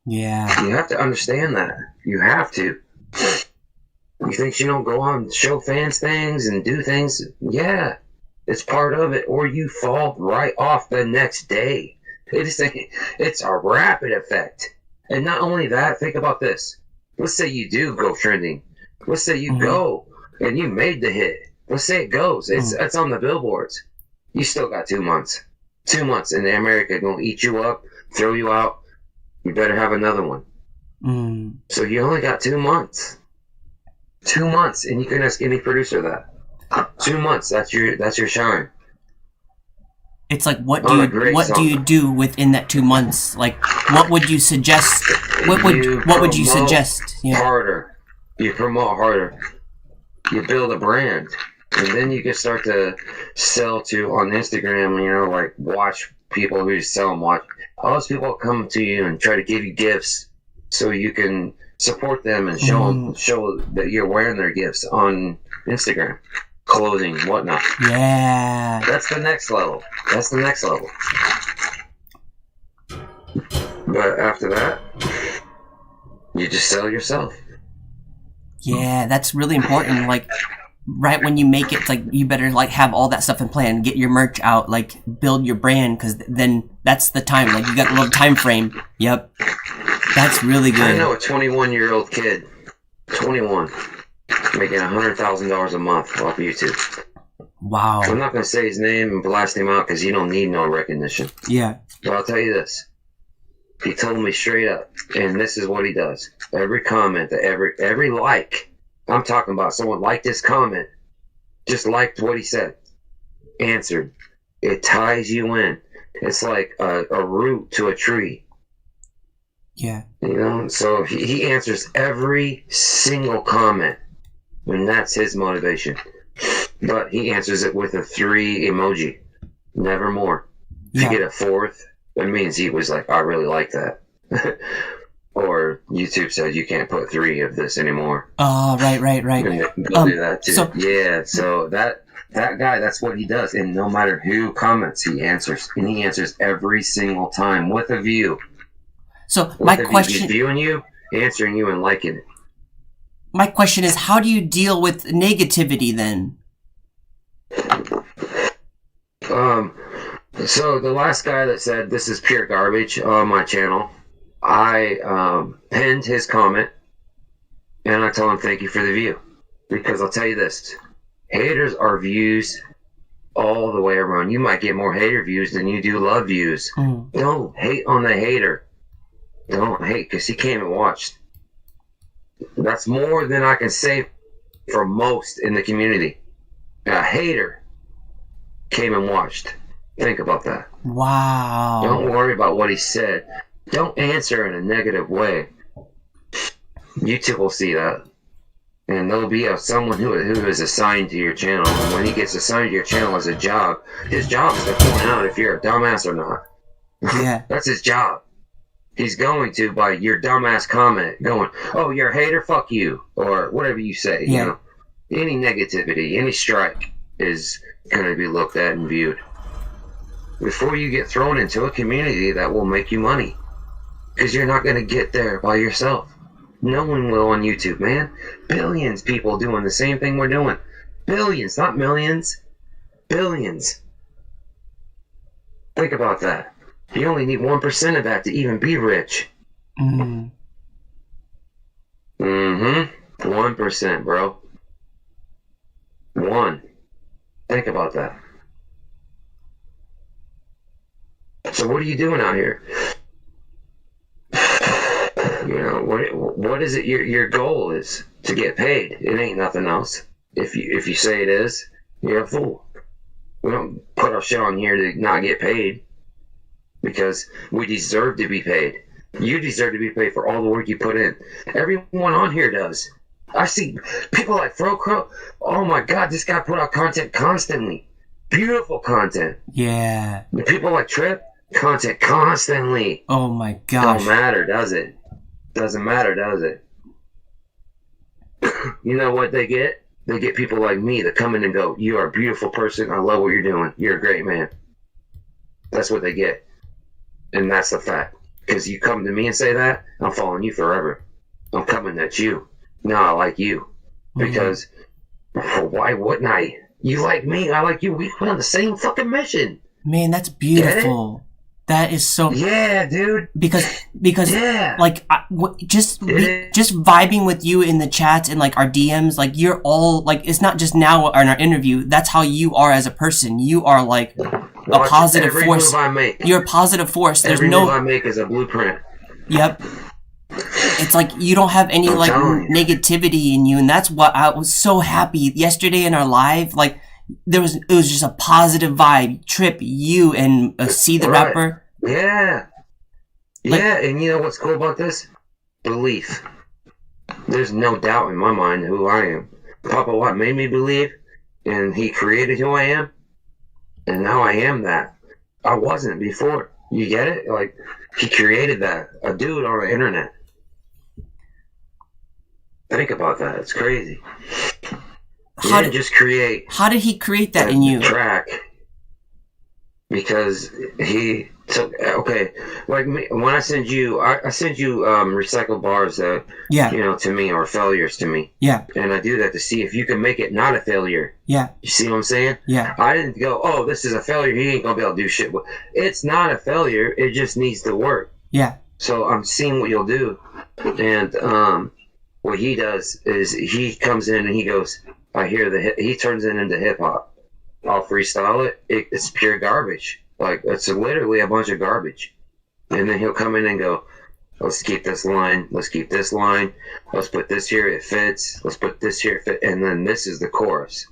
Yeah. You have to understand that. You have to. You think she don't go on show fans things and do things? Yeah. It's part of it. Or you fall right off the next day. It's a rapid effect. And not only that, think about this. Let's say you do go trending. Let's say you go and you made the hit. Let's say it goes. It's on the billboards. You still got 2 months. 2 months, and America gonna eat you up, throw you out. You better have another one. So you only got 2 months. 2 months, and you can ask any producer that. 2 months. That's your shine. It's like, what do you do within that 2 months? Like, what would you suggest? What would you suggest? Yeah. Harder. You promote harder. You build a brand. And then you can start to sell to on Instagram, you know, like watch people who sell and watch. All those people come to you and try to give you gifts so you can support them and show that you're wearing their gifts on Instagram, clothing, whatnot. Yeah. That's the next level. But after that, you just sell yourself. Yeah, that's really important. Like, right when you make it, it's like you better like have all that stuff in plan, get your merch out, like build your brand, because then that's the time. Like, you got a little time frame. Yep, that's really good. I know a 21-year-old kid, 21, making $100,000 a month off YouTube. Wow. I'm not gonna say his name and blast him out because you don't need no recognition. Yeah. But I'll tell you this. He told me straight up, and this is what he does. Every comment, every like. I'm talking about someone liked his comment, just liked what he said, answered. It ties you in. It's like a root to a tree. Yeah. You know, so he answers every single comment, and that's his motivation. But he answers it with a 3 emoji, never more. If you get a 4th, It means he was like, I really like that. Or YouTube said you can't put 3 of this anymore. Oh, right. And they'll do that too. So, yeah, so that guy, that's what he does. And no matter who comments, he answers. And he answers every single time with a view. So my question... He's viewing you, answering you, and liking it. My question is, how do you deal with negativity then? So the last guy that said this is pure garbage on my channel, I pinned his comment, and I told him thank you for the view. Because I'll tell you this, haters are views all the way around. You might get more hater views than you do love views. Don't hate on the hater. Don't hate, because he came and watched. That's more than I can say for most in the community. A hater came and watched. Think about that. Wow. Don't worry about what he said. Don't answer in a negative way. YouTube will see that. And there'll be someone who is assigned to your channel. And when he gets assigned to your channel as a job, his job is to point out if you're a dumbass or not. Yeah. That's his job. He's going to, by your dumbass comment, going, oh, you're a hater, fuck you, or whatever you say. Yeah. You know, any negativity, any strike is going to be looked at and viewed before you get thrown into a community that will make you money, because you're not going to get there by yourself. No one will on YouTube, man. Billions of people doing the same thing we're doing. Billions, not millions. Billions. Think about that. You only need 1% of that to even be rich. 1%, bro. 1. Think about that. So what are you doing out here? You know, what is it your goal is? To get paid. It ain't nothing else. If you say it is, you're a fool. We don't put our shit on here to not get paid, because we deserve to be paid. You deserve to be paid for all the work you put in. Everyone on here does. I see people like Fro. Oh my God, this guy put out content constantly. Beautiful content. Yeah. The people like Trip, content constantly. Oh my gosh. Don't matter, does it? Doesn't matter, does it? You know what they get? They get people like me that come in and go, you are a beautiful person. I love what you're doing. You're a great man. That's what they get. And that's the fact. Because you come to me and say that, I'm following you forever. I'm coming at you. No, I like you. Because why wouldn't I? You like me, I like you. We went on the same fucking mission. Man, that's beautiful. That is so... Yeah, dude. Because yeah. Like, just vibing with you in the chats and, like, our DMs, like, you're all, like, it's not just now in our interview. That's how you are as a person. You are, like, a positive force. Move I make. You're a positive force. There's every no... move I make is a blueprint. Yep. It's like you don't have any, like, negativity in you, and that's what I was so happy yesterday in our live. Like, it was just a positive vibe. Trip, you, and See the Rapper. Yeah. Like, yeah, and you know what's cool about this? Belief. There's no doubt in my mind who I am. Papa Watt made me believe, and he created who I am, and now I am that. I wasn't before. You get it? Like, he created that. A dude on the internet. Think about that. It's crazy. How did he create that in you? Track. Because he took, okay, like me, when I send you recycled bars that, yeah, you know, to me are failures to me. Yeah. And I do that to see if you can make it not a failure. Yeah. You see what I'm saying? Yeah. I didn't go, oh, this is a failure. He ain't gonna be able to do shit. It's not a failure. It just needs to work. Yeah. So I'm seeing what you'll do. And what he does is he comes in and he goes, I hear he turns it into hip hop. I'll freestyle it. It's pure garbage. Like, it's literally a bunch of garbage. And then he'll come in and go, let's keep this line. Let's keep this line. Let's put this here. It fits. Let's put this here. It fits. And then this is the chorus.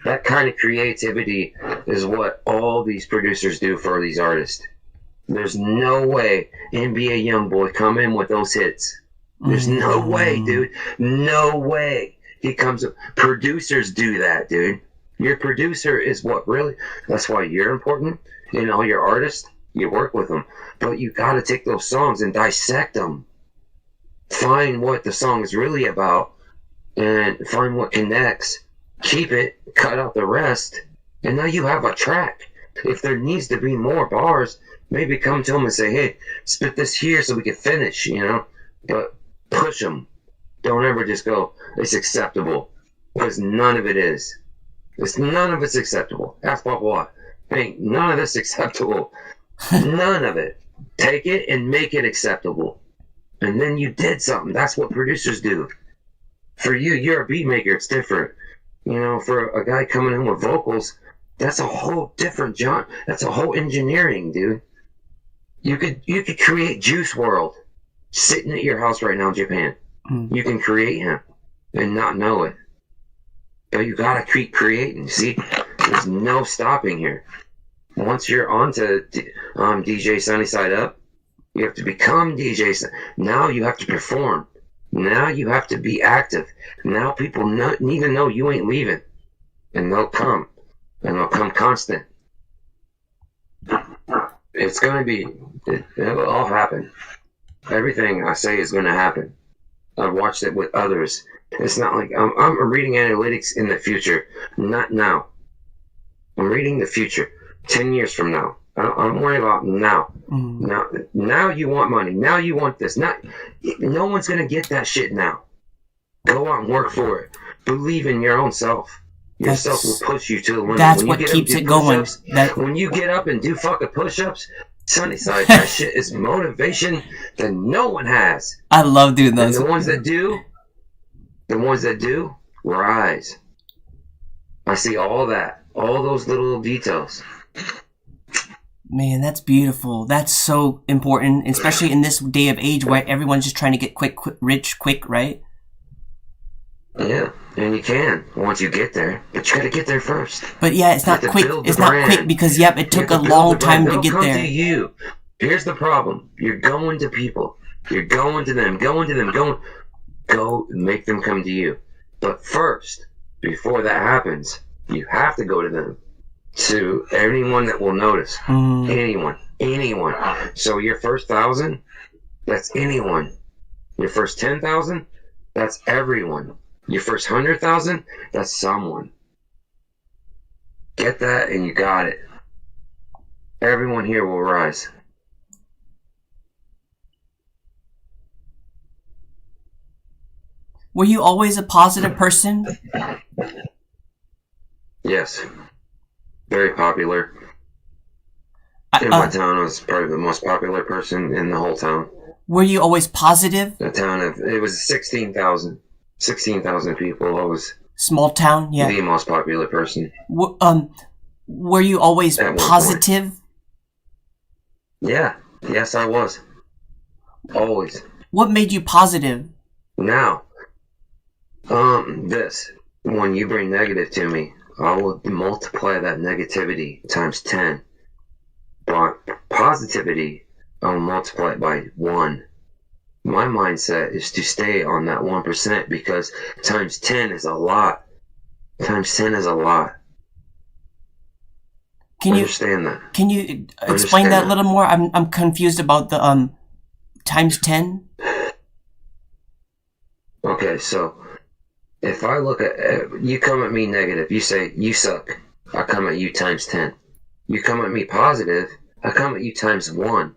That kind of creativity is what all these producers do for these artists. There's no way NBA Youngboy come in with those hits. There's no way, dude. No way. He comes up. Producers do that, dude. Your producer is what really, that's why you're important. You know, your artist, you work with them. But you got to take those songs and dissect them. Find what the song is really about and find what connects. Keep it, cut out the rest, and now you have a track. If there needs to be more bars, maybe come to them and say, hey, spit this here so we can finish, you know? But push them. Don't ever just go, it's acceptable. Because none of it is. None of it's acceptable. Ask Bob Watt. Ain't none of this acceptable. None of it. Take it and make it acceptable. And then you did something. That's what producers do. For you, you're a beat maker. It's different. You know, for a guy coming in with vocals, that's a whole different genre. That's a whole engineering, dude. You could create Juice WRLD sitting at your house right now in Japan. You can create him and not know it. But you gotta keep creating. See, there's no stopping here. Once you're onto DJ SunnySideUp, you have to become DJ. Now you have to perform. Now you have to be active. Now people need to know you ain't leaving. And they'll come. And they'll come constant. It's going to be, it'll all happen. Everything I say is going to happen. I've watched it with others. It's not like, I'm reading analytics in the future. Not now. I'm reading the future. 10 years from now. I'm worried about now. Now you want money. Now you want this. No one's going to get that shit now. Go out and work for it. Believe in your own self. Yourself will push you to the limit. That's what keeps it going. When you get up and do fucking push-ups, Sunnyside, that shit is motivation that no one has. I love doing those. And the ones that do, rise. I see all that. All those little details. Man, that's beautiful. That's so important, especially in this day of age where everyone's just trying to get rich quick, right? Yeah, and you can once you get there, but you gotta get there first. But yeah, it's not quick. It's not quick because it took a long time to get there. To you. Here's the problem: you're going to people. You're going to them. Go make them come to you. But first, before that happens, you have to go to them. To anyone that will notice. Anyone. So your first 1,000, that's anyone. Your first 10,000, that's everyone. Your first 100,000, that's someone. Get that and you got it. Everyone here will rise. Were you always a positive person? Yes. Very popular. In my town, I was probably the most popular person in the whole town. Were you always positive? The town it was 16,000 people. I was small town, yeah. The most popular person. Were you always positive? Yeah. Yes, I was. Always. What made you positive? Now, this. When you bring negative to me, I will multiply that negativity times 10. But positivity, I'll multiply it by 1. My mindset is to stay on that 1% because times 10 is a lot. Times 10 is a lot. Can you understand that? Can you explain that a little more? I'm confused about the times 10. Okay, so if I look at you come at me negative, you say you suck. I come at you times 10. You come at me positive, I come at you times 1.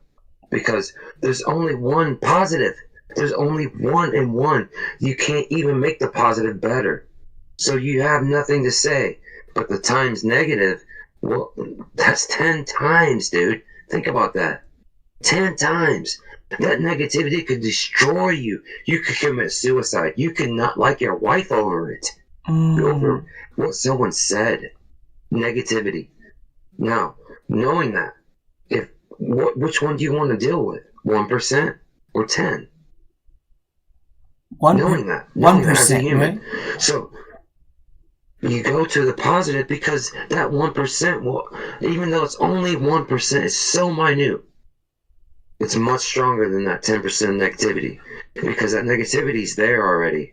Because there's only one positive. There's only 1 and 1. You can't even make the positive better. So you have nothing to say. But the times negative, well, that's 10 times, dude. Think about that. 10 times. That negativity could destroy you. You could commit suicide. You could not like your wife over it. Over what someone said. Negativity. Now, knowing that, which one do you want to deal with? 1% or 10? Knowing that 1% as a human. Right? So you go to the positive because that 1%, well, even though it's only 1%, it's so minute. It's much stronger than that 10% negativity because that negativity is there already.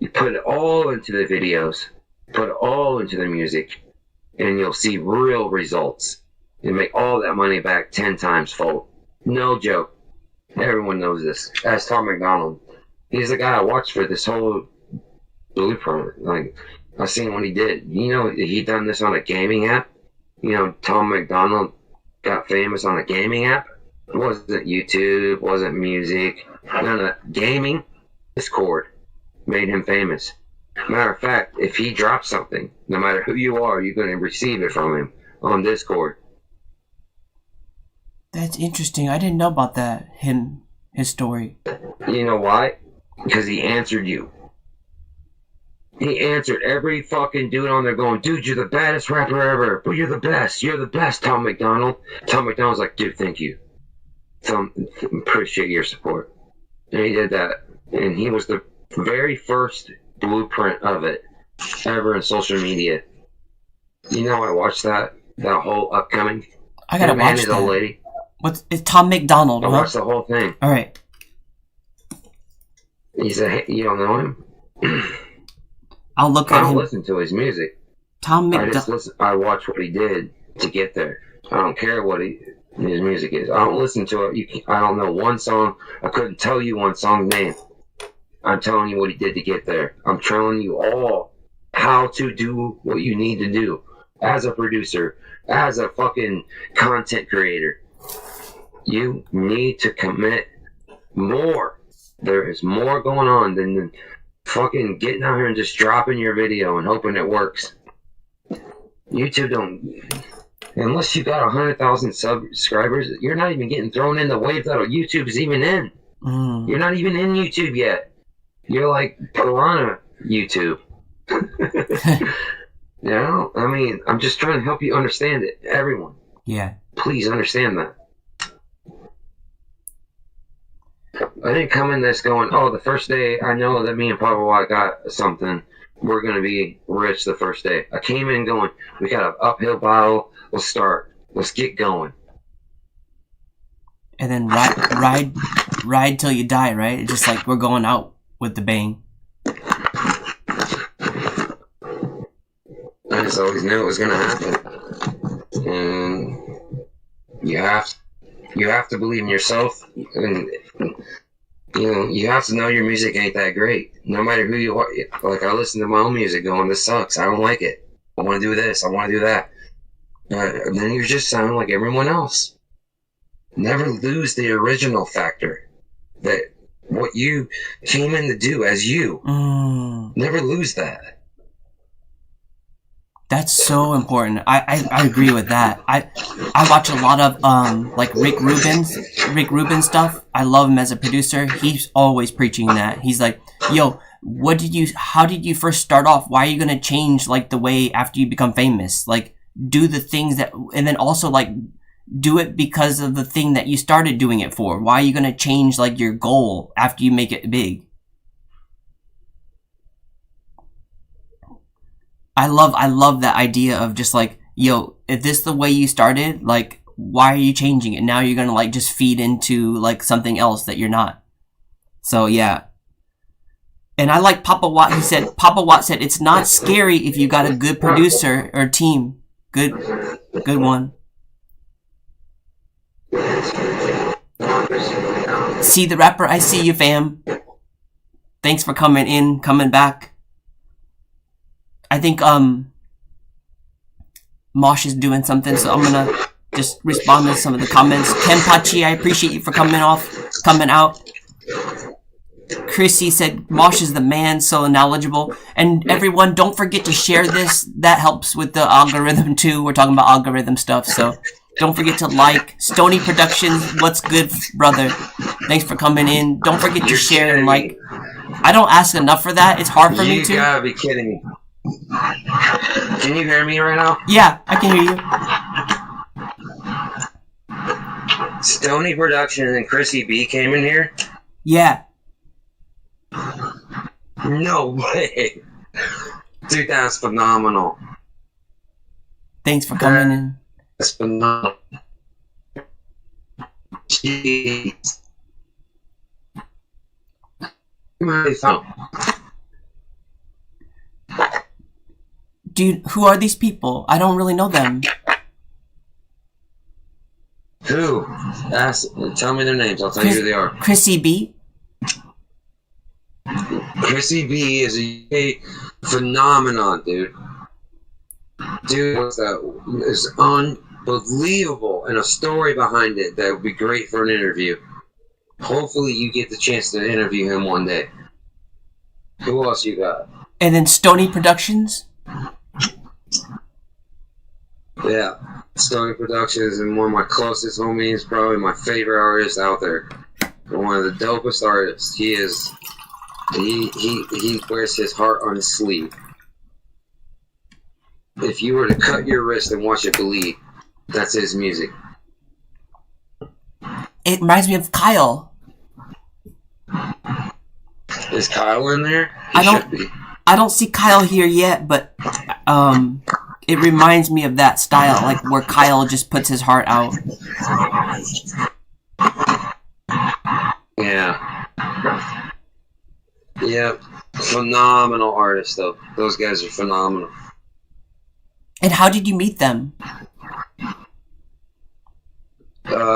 You put it all into the videos, put it all into the music, and you'll see real results. You make all that money back 10 times fold. No joke. Everyone knows this. Ask Tom McDonald. He's the guy I watched for this whole blueprint. Like, I've seen what he did. You know, he done this on a gaming app. You know, Tom McDonald got famous on a gaming app. It wasn't YouTube, wasn't music, none of that. Gaming, Discord made him famous. Matter of fact, if he drops something, no matter who you are, you're going to receive it from him on Discord. That's interesting. I didn't know about that. His story. You know why? Because he answered you. He answered every fucking dude on there going, dude, you're the baddest rapper ever. But you're the best. You're the best, Tom McDonald. Tom McDonald's like, dude, thank you. Tom, appreciate your support. And he did that. And he was the very first blueprint of it ever in social media. You know, I watched that whole upcoming. I gotta watch his that. old lady. It's Tom McDonald, I huh? watched the whole thing. Alright. He said, hey, you don't know him? I'll look I at don't him. listen to his music. Tom McDonald. I watch what he did to get there. I don't care what his music is. I don't listen to it. I don't know one song. I couldn't tell you one song name. I'm telling you what he did to get there. I'm telling you all how to do what you need to do as a producer, as a fucking content creator. You need to commit more. There is more going on than fucking getting out here and just dropping your video and hoping it works. YouTube don't, unless you got 100,000 subscribers, you're not even getting thrown in the wave that YouTube's even in. You're not even in YouTube yet. You're like piranha YouTube. You know, I mean, I'm just trying to help you understand it. Everyone. Yeah. Please understand that. I didn't come in this going, oh, the first day I know that me and Papa Watt got something. We're going to be rich the first day. I came in going, we got an uphill battle. Let's start. Let's get going. And then ride till you die, right? It's just like we're going out with the bang. I just always knew it was going to happen. And you have to believe in yourself. And you know, you have to know your music ain't that great. No matter who you are. Like, I listen to my own music going, this sucks. I don't like it. I want to do this. I want to do that. Then you just sound like everyone else. Never lose the original factor. That what you came in to do as you. Never lose that. That's so important. I agree with that. I watch a lot of like Rick Rubin stuff. I love him as a producer. He's always preaching that. He's like, yo, how did you first start off? Why are you gonna change like the way after you become famous? Like, do the things that, and then also like do it because of the thing that you started doing it for. Why are you gonna change like your goal after you make it big? I love that idea of just like, yo, if this is the way you started, like, why are you changing it? Now you're gonna like just feed into like something else that you're not. So yeah. And I like Papa Watt. Papa Watt said, it's not scary if you got a good producer or team. Good one. See the rapper, I see you, fam. Thanks for coming back. I think Mosh is doing something, so I'm gonna just respond to some of the comments. Ken Pachi, I appreciate you for coming out. Chrissy said Mosh is the man, so knowledgeable. And everyone, don't forget to share this. That helps with the algorithm too. We're talking about algorithm stuff, so don't forget to like. Stony Productions, what's good, brother? Thanks for coming in. Don't forget to share and like. I don't ask enough for that. It's hard for me to. You gotta be kidding me. Can you hear me right now? Yeah, I can hear you. Stony Production and Chrissy B came in here? Yeah. No way. Dude, that's phenomenal. Thanks for coming in. That's phenomenal. Jeez. Dude, who are these people? I don't really know them. Who? Tell me their names. I'll tell you who they are. Chrissy B. Chrissy B is a phenomenon, dude. Dude, is unbelievable, and a story behind it that would be great for an interview. Hopefully, you get the chance to interview him one day. Who else you got? And then Stony Productions. Yeah, Stony Productions, and one of my closest homies, probably my favorite artist out there. One of the dopest artists. He wears his heart on his sleeve. If you were to cut your wrist and watch it bleed, that's his music. It reminds me of Kyle. Is Kyle in there? I don't see Kyle here yet, but it reminds me of that style, like where Kyle just puts his heart out. Yeah. Yep. Phenomenal artists, though. Those guys are phenomenal. And how did you meet them?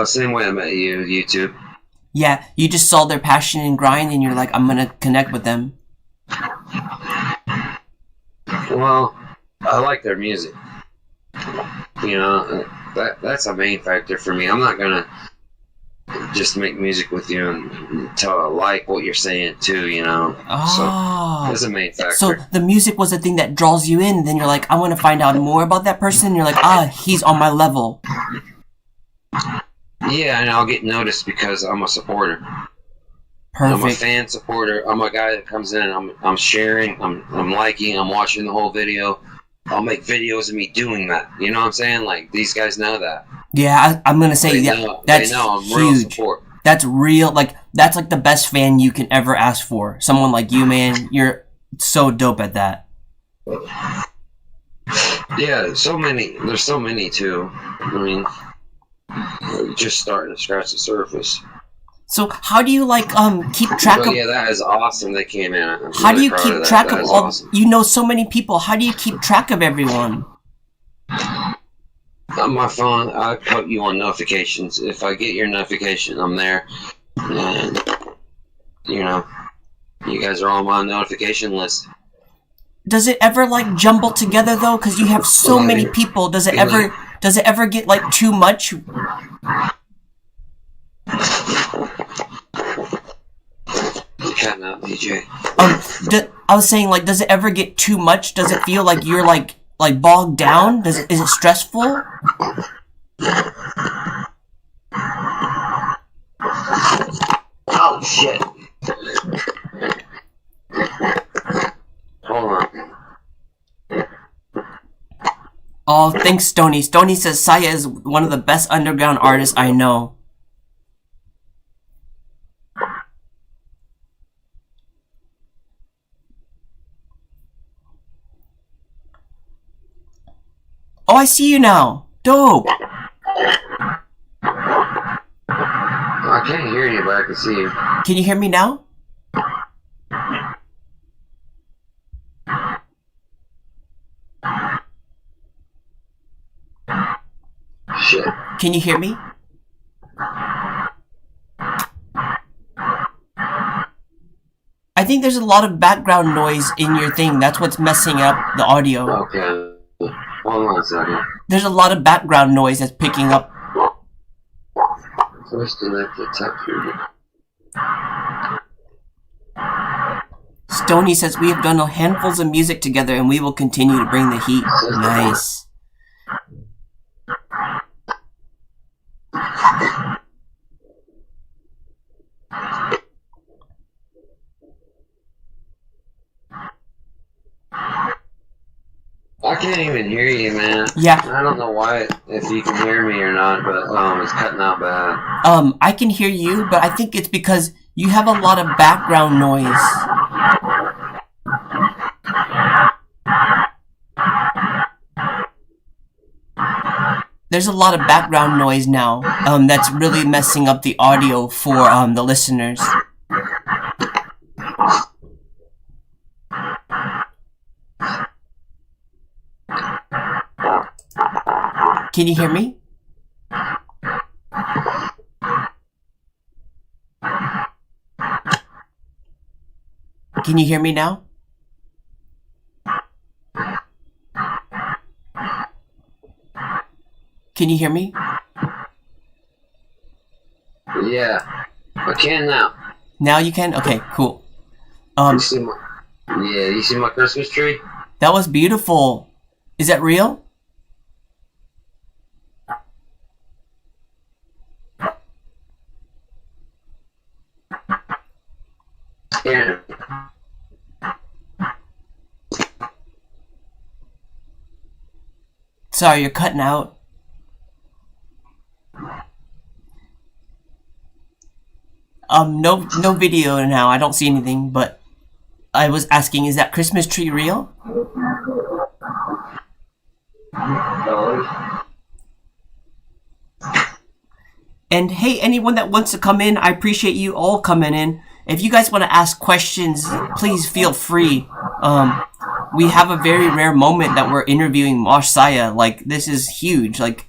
Same way I met you, YouTube. Yeah, you just saw their passion and grind, and you're like, I'm gonna connect with them. Well, I like their music. You know, that's a main factor for me. I'm not gonna just make music with you until I like what you're saying too, you know. Oh. So that's a main factor. So the music was the thing that draws you in, and then you're like, I want to find out more about that person, and you're like, he's on my level. Yeah, and I'll get noticed because I'm a supporter. Perfect. I'm a fan supporter. I'm a guy that comes in, I'm sharing, I'm liking, I'm watching the whole video. I'll make videos of me doing that. You know what I'm saying? Like, these guys know that. Yeah, I'm gonna say that's they know I'm huge. real support. That's real. Like, that's like the best fan you can ever ask for. Someone like you, man. You're so dope at that. Yeah, there's so many too. I mean, just starting to scratch the surface. So how do you like keep track of? Yeah, that is awesome. They came in. How do you keep track of all? Awesome. You know so many people. How do you keep track of everyone? On my phone, I put you on notifications. If I get your notification, I'm there. And you know, you guys are on my notification list. Does it ever like jumble together though? Because you have so many people. Does it ever get like too much? Cutting out, DJ. I was saying, like, does it ever get too much? Does it feel like you're like bogged down? Is it stressful? Oh shit! Hold on. Oh, thanks, Stony. Stony says Sya is one of the best underground artists I know. Oh, I see you now. Dope. I can't hear you, but I can see you. Can you hear me now? Shit. Can you hear me? I think there's a lot of background noise in your thing. That's what's messing up the audio. Okay. Hold on a second. There's a lot of background noise that's picking up. First connect the tech here. Stony says we have done handfuls of music together and we will continue to bring the heat. Nice. I can't even hear you, man. Yeah. I don't know why, if you can hear me or not, but it's cutting out bad. I can hear you, but I think it's because you have a lot of background noise. There's a lot of background noise now. That's really messing up the audio for the listeners. Can you hear me? Can you hear me now? Can you hear me? Yeah, I can now. Now you can? Okay, cool. You see my Christmas tree? That was beautiful. Is that real? Yeah. Sorry, you're cutting out. No video now. I don't see anything, but I was asking, is that Christmas tree real? And hey, anyone that wants to come in, I appreciate you all coming in. If you guys want to ask questions, please feel free. We have a very rare moment that we're interviewing Mosh Sya. Like, this is huge. Like,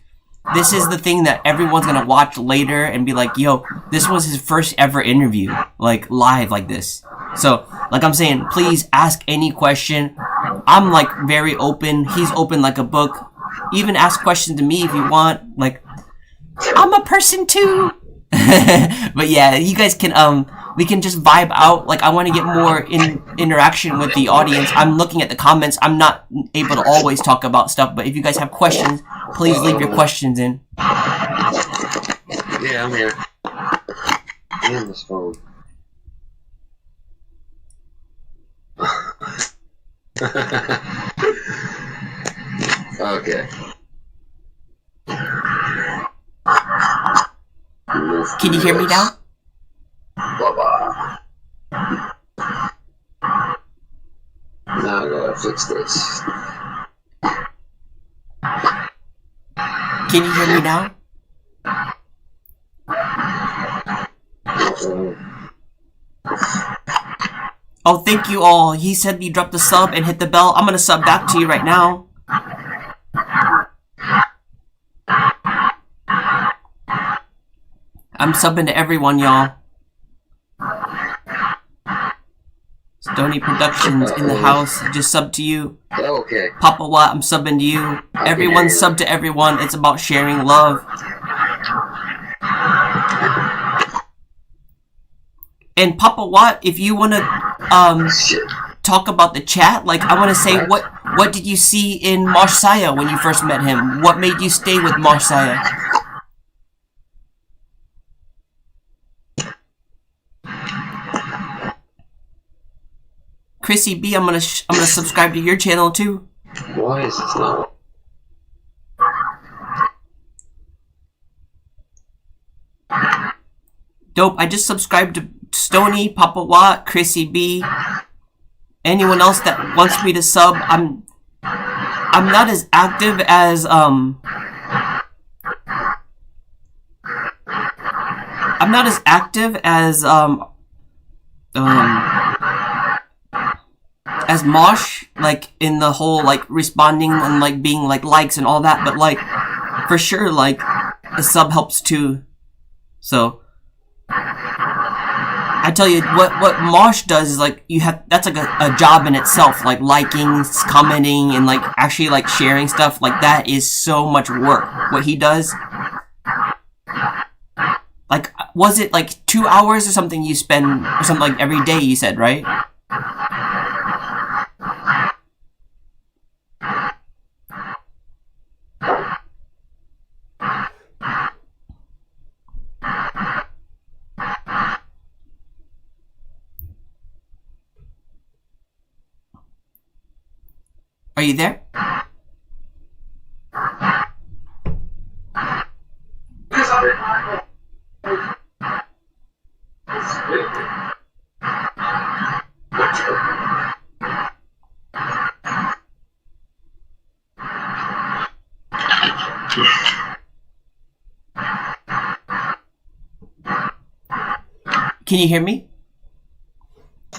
this is the thing that everyone's gonna watch later and be like, yo, this was his first ever interview, like, live like this. So, like I'm saying, please ask any question. I'm, like, very open. He's open like a book. Even ask questions to me if you want. Like, I'm a person too. But yeah, you guys can, we can just vibe out. Like, I want to get more interaction with the audience. I'm looking at the comments. I'm not able to always talk about stuff, but if you guys have questions, please leave your questions in. Yeah, I'm here. Damn this phone. Okay. Can you hear me now? Bye-bye. Now I gotta fix this. Can you hear me now? Oh, thank you all. He said you dropped the sub and hit the bell. I'm gonna sub back to you right now. I'm subbing to everyone, y'all. Stony Productions in the house. Just sub to you. Okay. Papa Watt, I'm subbing to you. Everyone sub to everyone. It's about sharing love. And Papa Watt, if you wanna talk about the chat, like, I wanna say, what did you see in Mosh Sya when you first met him? What made you stay with Mosh Sya? Chrissy B, I'm gonna subscribe to your channel too. Why is this not? Dope. I just subscribed to Stony, Papa Watt, Chrissy B. Anyone else that wants me to sub, I'm not as active as as Mosh, like, in the whole, like, responding and, like, being, like, likes and all that, but, like, for sure, like, a sub helps too. So, I tell you, what Mosh does is, like, that's, like, a job in itself, like, liking, commenting, and, like, actually, like, sharing stuff, like, that is so much work, what he does. Like, was it, like, 2 hours or something you spend, or something, like, every day, you said, right? Are you there? Can you hear me?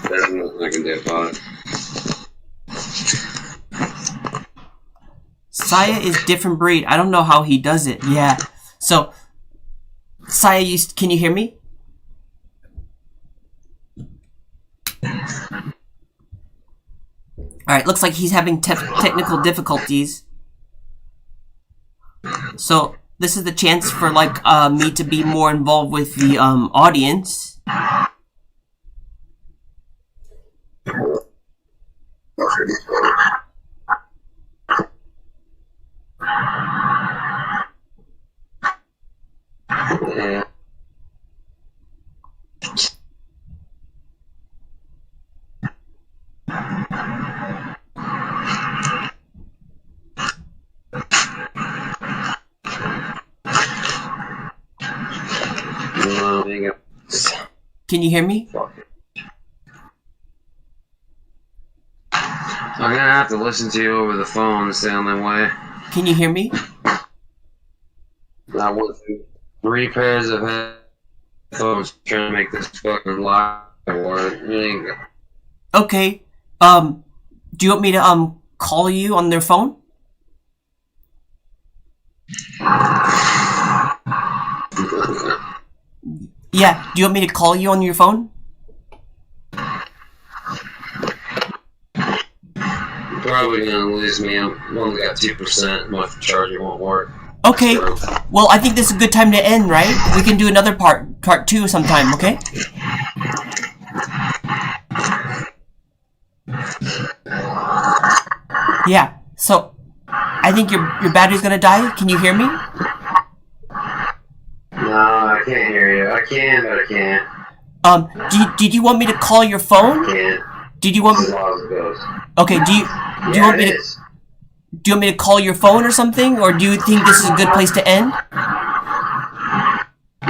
There's nothing I can do about it. Sya is different breed. I don't know how he does it. Yeah. So, Sya, can you hear me? Alright, looks like he's having technical difficulties. So, this is the chance for, like, me to be more involved with the, audience. Can you hear me? I'm gonna have to listen to you over the phone, stay on that way. Can you hear me? I went through 3 pairs of headphones trying to make this fucking live work. Okay. Do you want me to, call you on their phone? Yeah, do you want me to call you on your phone? Probably gonna lose me. I've only got 2%. My charger won't work. Okay. So, Well, I think this is a good time to end, right? We can do another part 2 sometime, okay? Yeah. So, I think your battery's gonna die. Can you hear me? no, I can't hear you. I can, but I can't. Did you want me to call your phone? I can't. Did you want As me? long as it goes. Okay. Do you want me to? Do you want me to call your phone or something, or do you think this is a good place to end?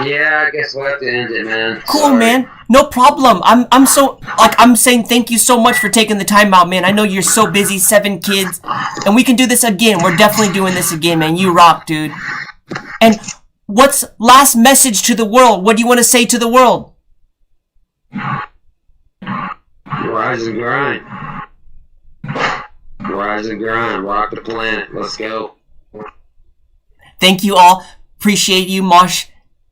Yeah, I guess we'll have to end it, man. Cool, Sorry. man. No problem. I'm saying thank you so much for taking the time out, man. I know you're so busy, 7 kids, and we can do this again. We're definitely doing this again, man. You rock, dude. And what's last message to the world? What do you want to say to the world? Rise and grind. Rise and grind. Rock the planet. Let's go. Thank you all. Appreciate you, Mosh.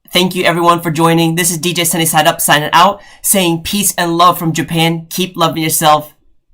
Thank you everyone for joining. This is DJ SunnySideUp signing out, saying peace and love from Japan. Keep loving yourself.